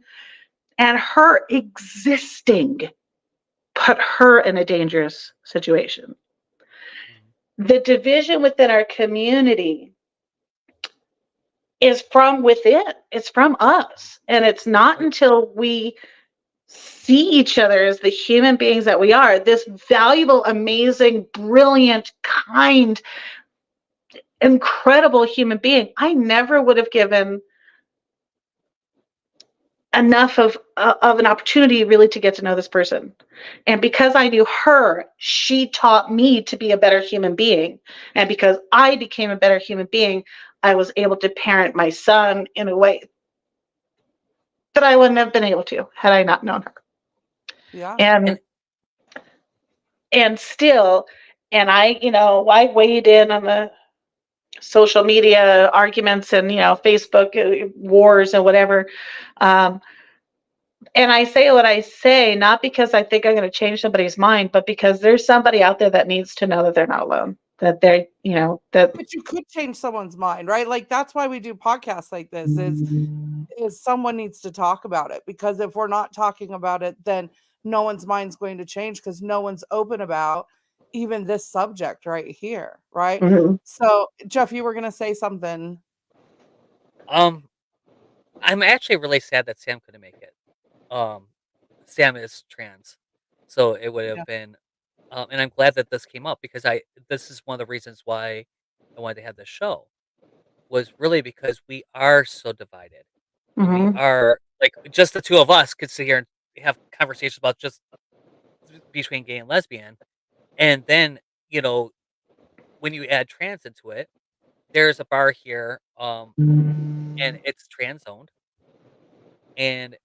and her existing put her in a dangerous situation. The division within our community is from within, it's from us. And it's not until we see each other as the human beings that we are, this valuable, amazing, brilliant, kind, incredible human being. I never would have given enough of an opportunity really to get to know this person. And because I knew her, she taught me to be a better human being. And because I became a better human being, I was able to parent my son in a way that I wouldn't have been able to had I not known her. Yeah. And still, and I weighed in on the social media arguments and, Facebook wars and whatever. And I say what I say, not because I think I'm going to change somebody's mind, but because there's somebody out there that needs to know that they're not alone, that they're, that. But you could change someone's mind, right? Like, that's why we do podcasts like this is someone needs to talk about it, because if we're not talking about it, then no one's mind's going to change, because no one's open about even this subject right here, right? Mhm. So, Jeff, you were going to say something. I'm actually really sad that Sam couldn't make it. Sam is trans, so it would have Yeah. been, and I'm glad that this came up because this is one of the reasons why I wanted to have this show, was really because we are so divided, and we Mhm. are like just the two of us could sit here and have conversations about just between gay and lesbian, and then when you add trans into it, there's a bar here, and it's trans owned, and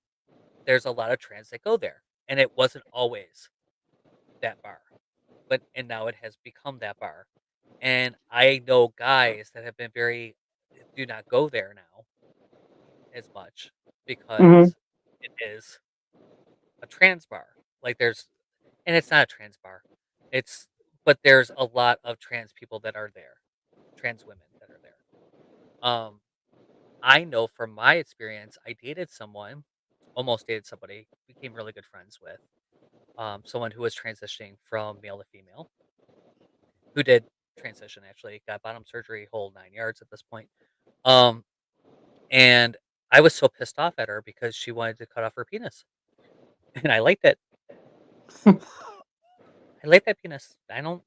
there's a lot of trans that go there, and it wasn't always that bar, and now it has become that bar. And I know guys that have been very do not go there now as much Mhm. because it is a trans bar. Like and it's not a trans bar. It's but there's a lot of trans people that are there, trans women that are there. I know from my experience, I dated someone, almost dated somebody, became really good friends with, someone who was transitioning from male to female, who did transition actually, got bottom surgery, whole 9 yards at this point. Um, and I was so pissed off at her because she wanted to cut off her penis, and I liked it. I like that penis. I don't.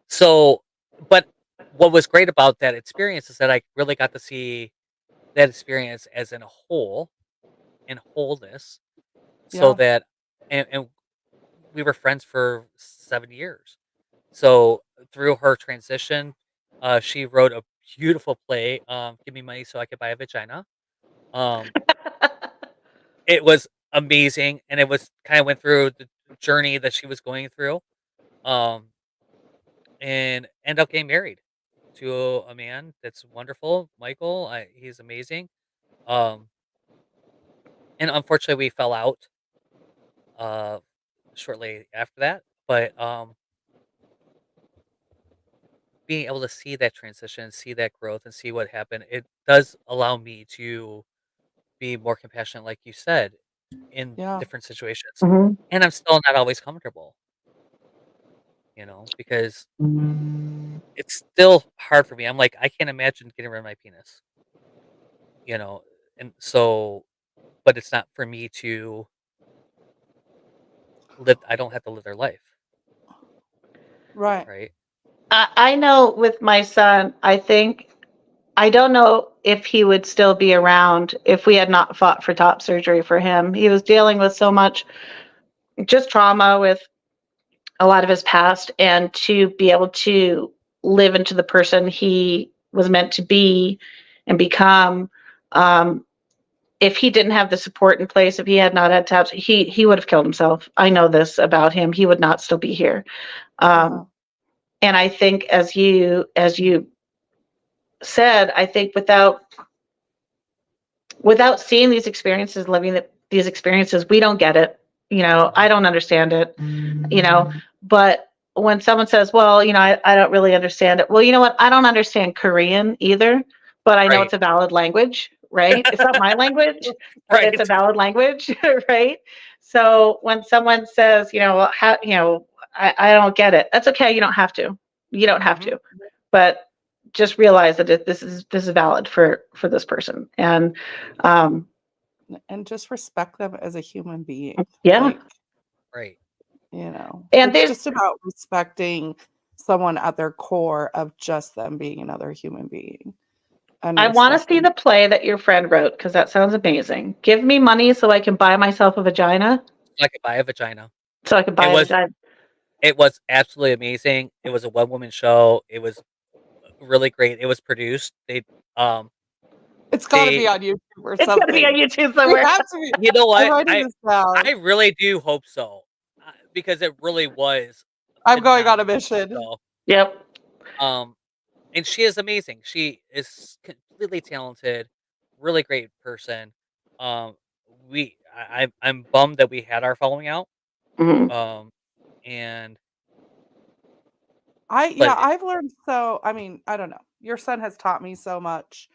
So, but what was great about that experience is that I really got to see that experience as in a whole and wholeness, so Yeah. that and we were friends for 7 years. So through her transition, she wrote a beautiful play, "Give Me Money So I Could Buy a Vagina." Um, it was amazing, and it was kind of went through the journey that she was going through, um, and end up getting married to a man that's wonderful, Michael. He's amazing. Um, and unfortunately, we fell out uh, shortly after that. But being able to see that transition, see that growth, and see what happened, it does allow me to be more compassionate, like you said, in Yeah. different situations. Mhm. And I'm still not always comfortable, because it's still hard for me. I'm like, I can't imagine getting rid of my penis, you know, and so, but it's not for me to live. I don't have to live their life, Right. right? I know with my son, I don't know if he would still be around if we had not fought for top surgery for him. He was dealing with so much just trauma with a lot of his past, and to be able to live into the person he was meant to be and become. If he didn't have the support in place, if he had not had taps, he would have killed himself. I know this about him. He would not still be here. Yeah. And I think, as you said, I think without seeing these experiences, living these experiences, we don't get it. I don't understand it. But when someone says, well, I don't really understand it. Well, you know what? I don't understand Korean either, but I know Right. it's a valid language, right? It's not my language, but Right. it's a valid language, right? So when someone says, well, how, I don't get it. That's okay. You don't have to. You don't have to. But just realize that this is valid for this person, and just respect them as a human being. yeah. Like, Right. And it's just about respecting someone at their core of just them being another human being. And I want to see respecting. the play that your friend wrote, because that sounds amazing. Give me money so I can buy myself a vagina. I could buy a vagina. So I could buy a vagina. It was absolutely amazing. It was a one-woman show. It was really great. It was produced. It's got to be on YouTube or something. It's got to be on YouTube somewhere. It has to be. You know what? I'm writing this down. I really do hope so, because it really was. I'm going on a mission. Show. Yep. And she is amazing. She is completely talented, really great person. I'm bummed that we had our following out. Mm-hmm. And I've learned so. I mean, I don't know. Your son has taught me so much.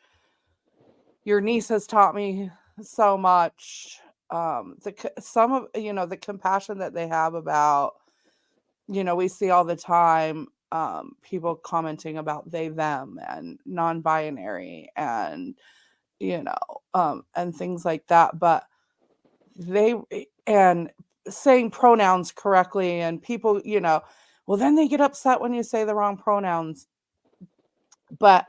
Your niece has taught me so much. Some of the compassion that they have about, we see all the time people commenting about they them and non-binary and and things like that, but and saying pronouns correctly, and people, well, then they get upset when you say the wrong pronouns. But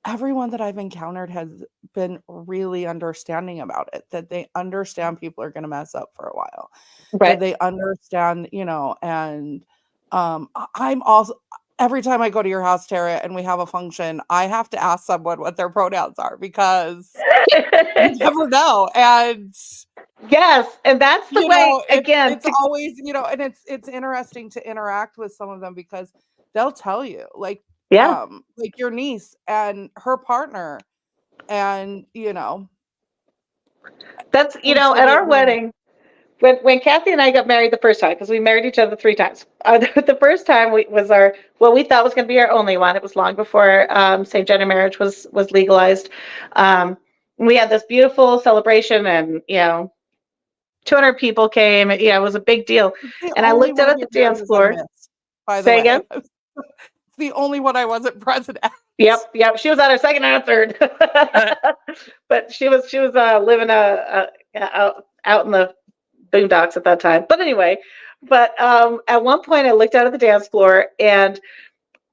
everyone that I've encountered has been really understanding about it, that they understand people are going to mess up for a while, Right. that they understand, and I'm also, every time I go to your house, Tara, and we have a function, I have to ask someone what their pronouns are, because you never know. And yes, and that's the way. Again, it's always, and it's interesting to interact with some of them, because they'll tell you, like, like your niece and her partner, and that's at our wedding. When Kathy and I got married the first time, because we married each other 3 times. The first time was we thought was going to be our only one. It was long before same-gender marriage was legalized. We had this beautiful celebration, and 200 people came. It was a big deal. And I looked out at the dance floor. By the way, again? It's the only one I wasn't present at. Yep. She was at her second and third, but she was living out in the boondocks at that time. But anyway, at one point I looked out at the dance floor, and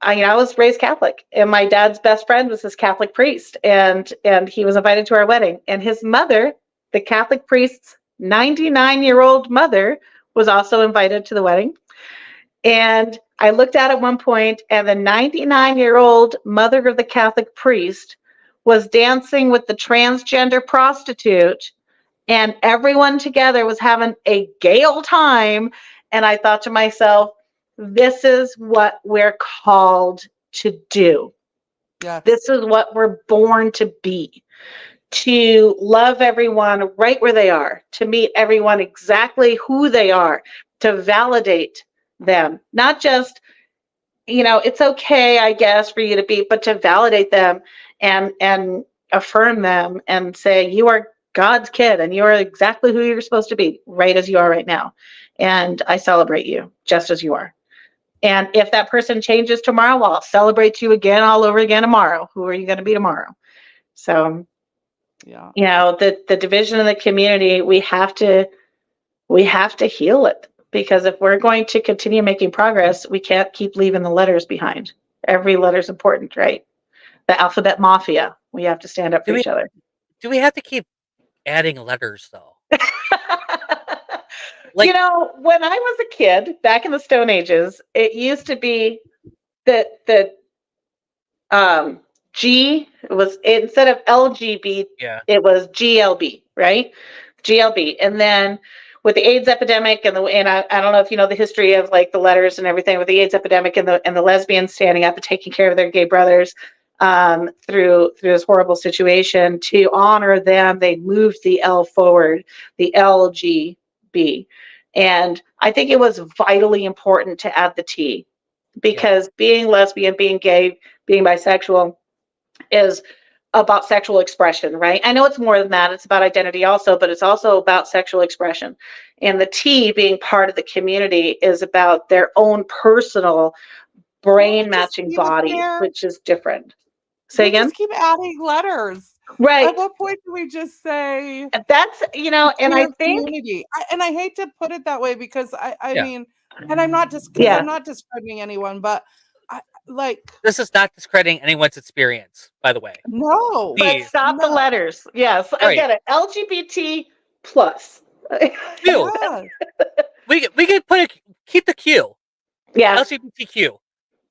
I was raised Catholic, and my dad's best friend was this Catholic priest, and he was invited to our wedding, and his mother, the Catholic priest's 99-year-old mother, was also invited to the wedding. And I looked out at one point, and the 99-year-old mother of the Catholic priest was dancing with the transgender prostitute, and everyone together was having a gay old time. And I thought to myself, this is what we're called to do. Yes. This is what we're born to be, to love everyone right where they are, to meet everyone exactly who they are, to validate them. Not just, it's okay, I guess, for you to be, but to validate them and affirm them and say, you are God's kid, and you are exactly who you're supposed to be, right as you are right now. And I celebrate you just as you are. And if that person changes tomorrow, well, I'll celebrate you again, all over again tomorrow. Who are you going to be tomorrow? So, the division in the community, we have to heal it, because if we're going to continue making progress, we can't keep leaving the letters behind. Every letter is important, right? The alphabet mafia. We have to stand up for each other. Do we have to keep adding letters, though? When I was a kid back in the Stone Ages, it used to be that G was, instead of LGB, Yeah. it was GLB, right? GLB. And then with the AIDS epidemic and I don't know if you know the history of like the letters and everything with the AIDS epidemic and the lesbians standing up and taking care of their gay brothers through this horrible situation, to honor them, they moved the L forward, the LGB. And I think it was vitally important to add the T, because being lesbian, being gay, being bisexual is about sexual expression, right? I know it's more than that. It's about identity also, but it's also about sexual expression. And the T, being part of the community, is about their own personal brain matching body, which is different. Say again? Just keep adding letters. Right. At what point do we just say that's, you know, and I think community? And I hate to put it that way because I Yeah. mean, and I'm not just because Yeah. I'm not discrediting anyone, but I like This is not discrediting anyone's experience, by the way. no. but Please. stop the No. letters. Yes, I Right. get it. LGBT plus. Q. Yeah. We could keep the Q. Yeah. LGBTQ.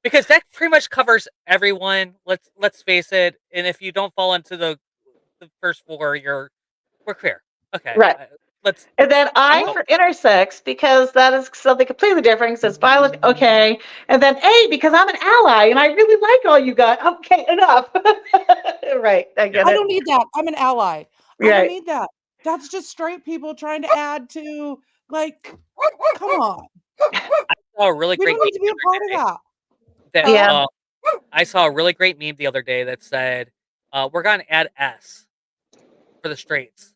Because that pretty much covers everyone. Let's face it. And if you don't fall into the first four, we're queer. Okay. Right. And then I go. for intersex, because that is something completely different. It says violet, okay. And then A, because I'm an ally and I really like all you guys. Okay, enough. Right, I get I it. don't need that. I'm an ally. I don't Right. need that. That's just straight people trying to add to, like, come on. I saw a really We great don't need to be a part of that. Yeah. I saw a really great meme the other day that said, we're gonna add S for the straights.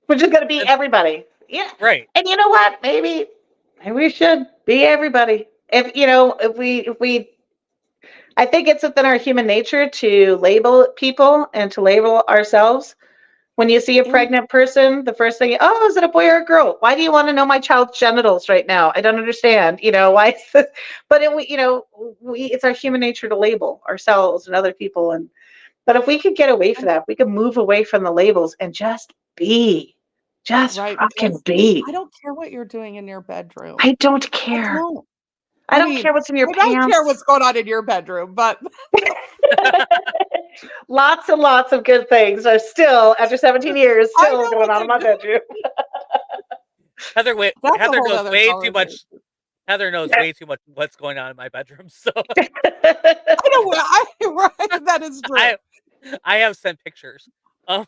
We're just gonna be everybody. Yeah. Right. And you know what? Maybe we should be everybody. If we I think it's within our human nature to label people and to label ourselves. When you see a pregnant person, the first thing, oh, is it a boy or a girl? Why do you want to know my child's genitals right now? I don't understand. You know why? But it's our human nature to label ourselves and other people. But if we could get away from that, if we could move away from the labels and just be, just fucking be. I don't care what you're doing in your bedroom. I don't care. I don't care what's in your pants. I don't care what's going on in your bedroom, but lots and lots of good things are still, after 17 years, still going on in my bedroom. Heather knows way too much. Heather knows way too much what's going on in my bedroom. So I know right. That is true. I have sent pictures. I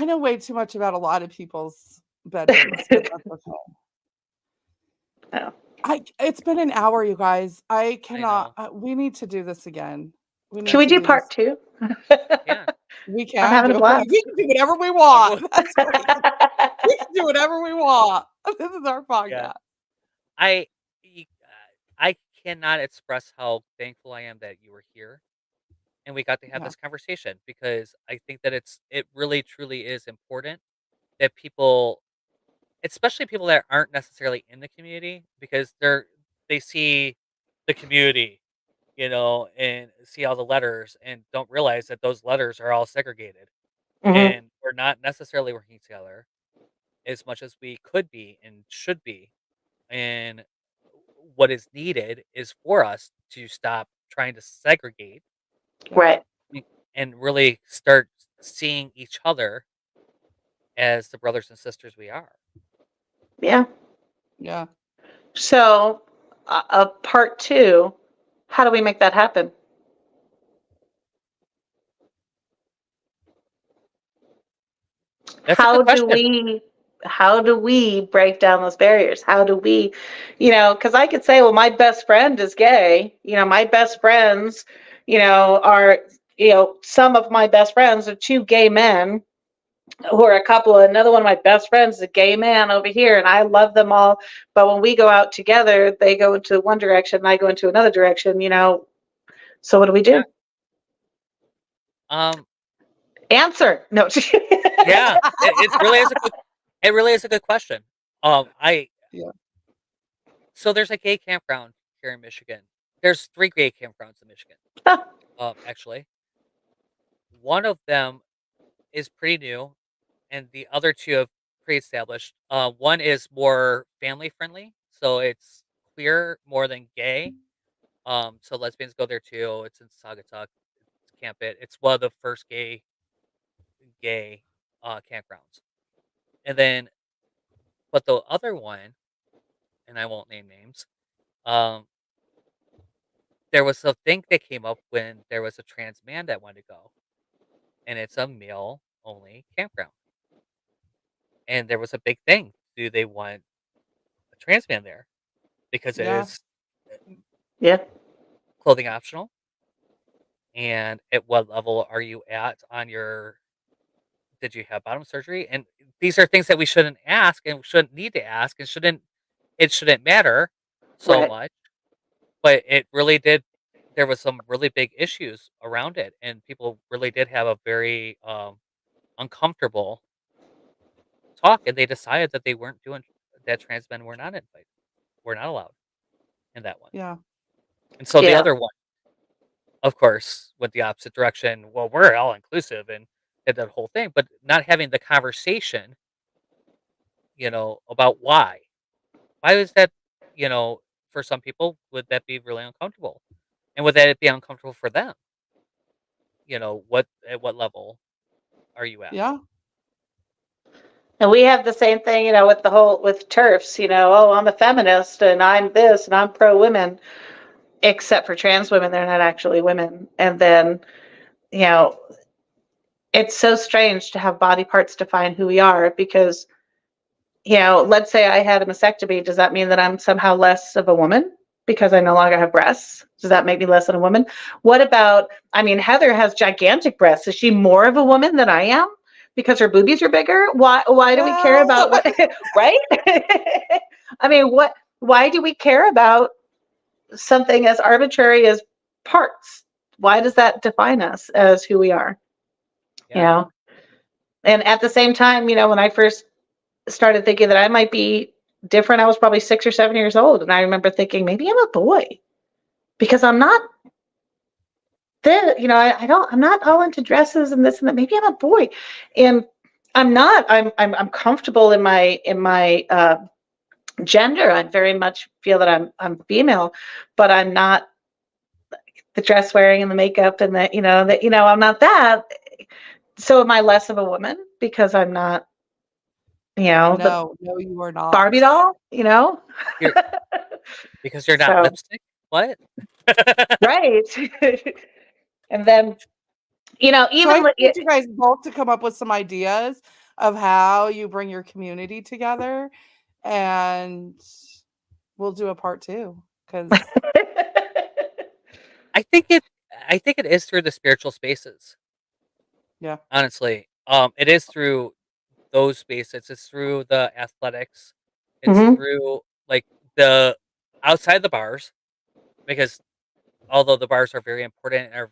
know way too much about a lot of people's bedrooms. But that's okay. Oh. It's been an hour, you guys. I cannot. We need to do this again. Can we do part 2? Yeah, we can. I'm having a blast. We can do whatever we want. That's right. We can do whatever we want. This is our podcast. Yeah. I cannot express how thankful I am that you were here and we got to have this conversation, because I think that it really truly is important that people, especially people that aren't necessarily in the community, because they see the community, and see all the letters and don't realize that those letters are all segregated. And we're not necessarily working together as much as we could be and should be. And what is needed is for us to stop trying to segregate, Right. and really start seeing each other as the brothers and sisters we are. Yeah. Yeah. So, part 2, how do we make that happen? That's a good question. How do we break down those barriers? How do we, because I could say, well, my best friend is gay. My best friends, are, some of my best friends are 2 gay men who are a couple. Another one of my best friends is a gay man over here, and I love them all. But when we go out together, they go into one direction, and I go into another direction, So what do we do? Answer. No. Yeah, it really is a good question. So there's a gay campground here in Michigan. There's 3 gay campgrounds in Michigan. Actually, one of them is pretty new, and the other 2 have pre-established. One is more family friendly, so it's queer more than gay. So lesbians go there too. It's in Saugatuck. It's Camp It. It's one of the first gay campgrounds. And then, but the other one, and I won't name names. Um, there was a thing that came up when there was a trans man that wanted to go, and it's a male only campground. And there was a big thing. Do they want a trans man there? Because it Yeah. is Yeah. clothing optional. And at what level are you at on your, did you have bottom surgery? And these are things that we shouldn't ask and shouldn't need to ask and it shouldn't matter so Right. much. But it really did, there was some really big issues around it, and people really did have a very, uncomfortable talk, and they decided that they weren't doing that trans men were not invited, were not allowed in that one. Yeah. And so the Yeah. other one, of course, went the opposite direction. Well, we're all inclusive and did that whole thing, but not having the conversation, about why. Why is that, for some people, would that be really uncomfortable? And would that be uncomfortable for them? What at what level are you at? Yeah. And we have the same thing, with the whole with turfs, oh, I'm a feminist and I'm this and I'm pro women, except for trans women, they're not actually women. And then, you know, it's so strange to have body parts define who we are because, let's say I had a mastectomy. Does that mean that I'm somehow less of a woman because I no longer have breasts? Does that make me less than a woman? What about, Heather has gigantic breasts. Is she more of a woman than I am because her boobies are bigger? Why do we care about Well, what, right? Why do we care about something as arbitrary as parts? Why does that define us as who we are? You Yeah. know, and at the same time, when I first started thinking that I might be different, I was probably 6 or 7 years old, and I remember thinking maybe I'm a boy because I'm not. I don't. I'm not all into dresses and this and that. Maybe I'm a boy, and I'm not. I'm comfortable in my gender. I very much feel that I'm female, but I'm not the dress wearing and the makeup and I'm not that. So am I less of a woman because I'm not, the no, no, you are Barbie not. doll? You're because you're not So, lipstick? What? right. And then, So I even need you guys both to come up with some ideas of how you bring your community together, and we'll do a part two because I think it I think it is through the spiritual spaces, yeah, honestly. It is through those spaces. It's through the athletics. It's Mhm. through, like, the outside the bars, because although the bars are very important, or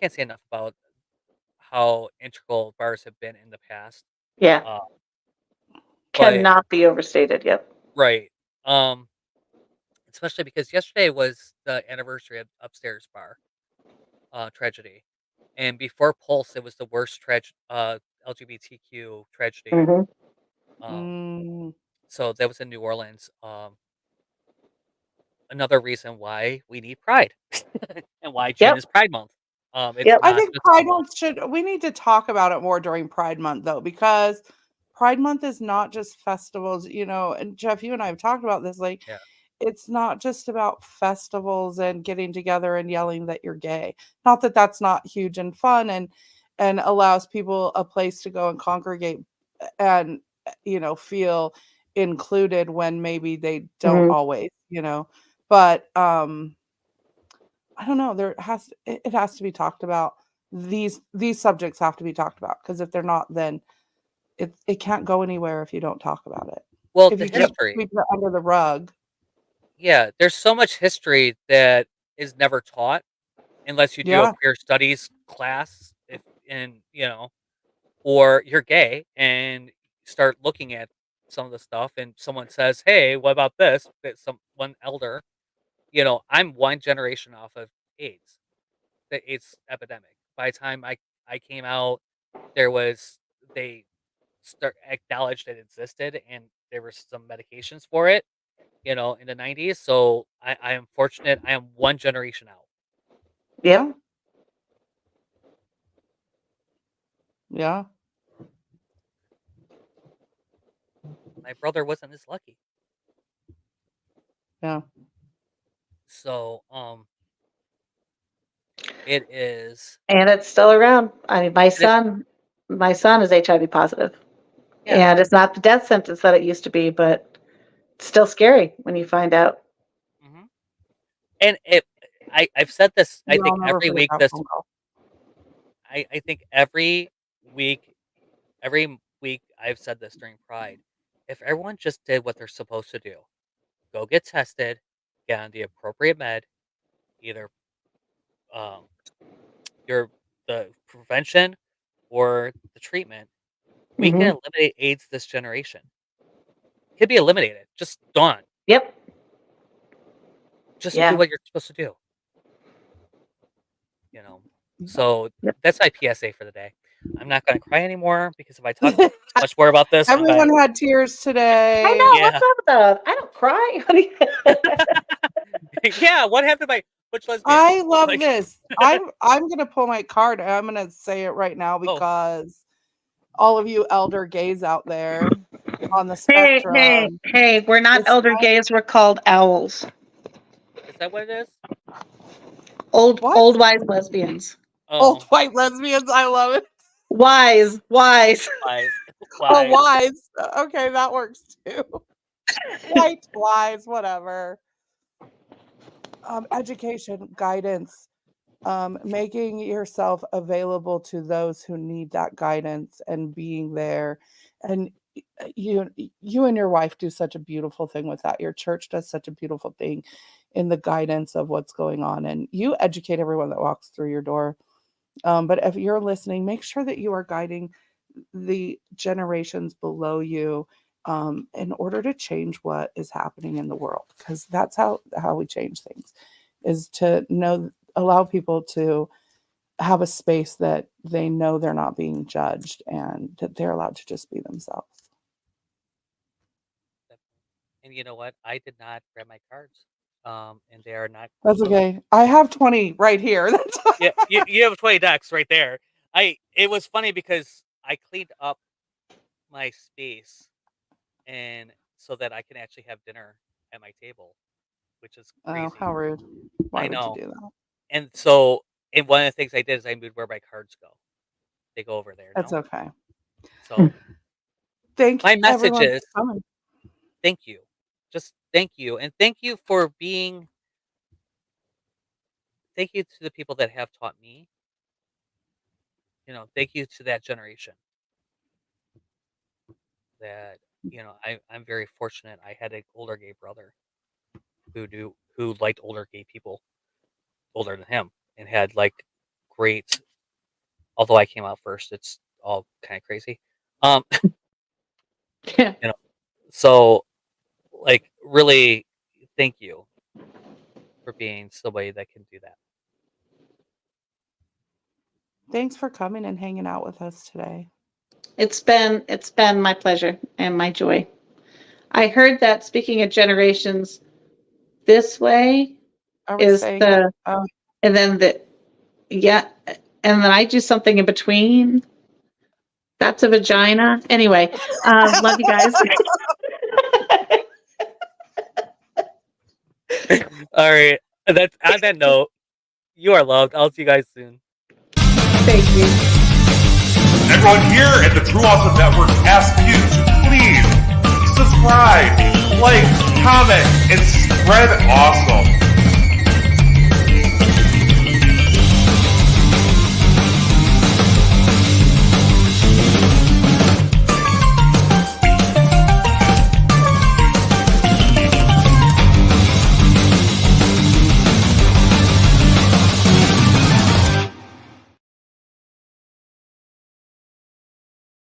can't say enough about how integral bars have been in the past. Yeah, Uh, but cannot be overstated. Yep. right. Um, Especially because yesterday was the anniversary of Upstairs Bar tragedy. And before Pulse, it was the worst LGBTQ tragedy. Mhm. Um, mm, so that was in New Orleans. Another reason why we need Pride and why June Yep. is Pride Month. It's Yep. I not think just a Pride month. Month we need to talk about it more during Pride Month though, because Pride Month is not just festivals, and Jeff, you and I have talked about this, like Yeah. it's not just about festivals and getting together and yelling that you're gay. Not that that's not huge and fun and allows people a place to go and congregate and feel included when maybe they don't Mhm. always, but I don't know. It has to be talked about. These subjects have to be talked about because if they're not, then it can't go anywhere if you don't talk about it. Well, If the you keep Yep. history. sweeping it under the rug, Yeah, there's so much history that is never taught unless you do a yeah, queer studies class, if and or you're gay and start looking at some of the stuff, and someone says, "Hey, what about this?" That some one elder, I'm one generation off of AIDS, the AIDS epidemic. By the time I came out, there was they start acknowledged it existed, and there were some medications for it, in the 90s. So I am fortunate. I am one generation out. Yeah. Yeah. My brother wasn't as lucky. Yeah. So it is. And it's still around. I mean, my It is, son is HIV positive, yeah. and it's not the death sentence that it used to be, but it's still scary when you find out. Hmm. And I've said this. I Yeah, think I'll never every forget week. that This phone call. I think week, every week I've said this during Pride. If everyone just did what they're supposed to do, go get tested, get on the appropriate med, either um your the prevention or the treatment, we can Hmm. eliminate AIDS this generation. Could be eliminated. Just done. Yep. Just do Yeah. what you're supposed to do. You know. Yeah. So Yep. that's my PSA for the day. I'm not going to cry anymore because if I talk too much more about this, I'm going. Everyone had tears I today. know. Yeah, What's up with that? I don't cry. yeah. What happened to my butch lesbian? I love Like, this. I'm gonna pull my card. I'm gonna say it right now oh, because all of you elder gays out there on the Hey, hey, spectrum, hey, we're not it's elder time. gays, we're called owls. is that what it is? What? Old wise lesbians. Old Oh, white lesbians. I love it. Wise, wise. lies, Oh, lies. wise. Okay, that works too. White, wise, whatever. Education, guidance, making yourself available to those who need that guidance and being there. And you and your wife do such a beautiful thing with that. Your church does such a beautiful thing in the guidance of what's going on. And you educate everyone that walks through your door. But if you're listening, make sure that you are guiding the generations below you in order to change what is happening in the world, because that's how we change things, is to allow people to have a space that they know they're not being judged and that they're allowed to just be themselves. And you know what? I did not grab my cards. And they are not. That's okay. I have 20 right here. That's Yeah, you have 20 decks right there. It was funny because I cleaned up my space and so that I can actually have dinner at my table, which is oh, crazy. how rude. Why I would you know. do that? And so, and one of the things I did is I moved where my cards go. They go over there That's now. okay. So Thank my message everyone is for coming. thank you. Just thank you. And thank you for thank you to the people that have taught me. Thank you to that generation that, I'm very fortunate. I had an older gay brother who liked older gay people older than him and had like great, although I came out first, it's all kind of crazy. Um, Yeah. so like really thank you for being somebody that can do that. Thanks for coming and hanging out with us today. It's been my pleasure and my joy. I heard that, speaking of generations, this way Are we is saying it? Oh, and then yeah, and then I do something in between. That's a vagina. Anyway, love you guys. All right. That's on that note. You are loved. I'll see you guys soon. Thank you. Everyone here at the True Awesome Network asks you to please subscribe, like, comment, and spread awesome.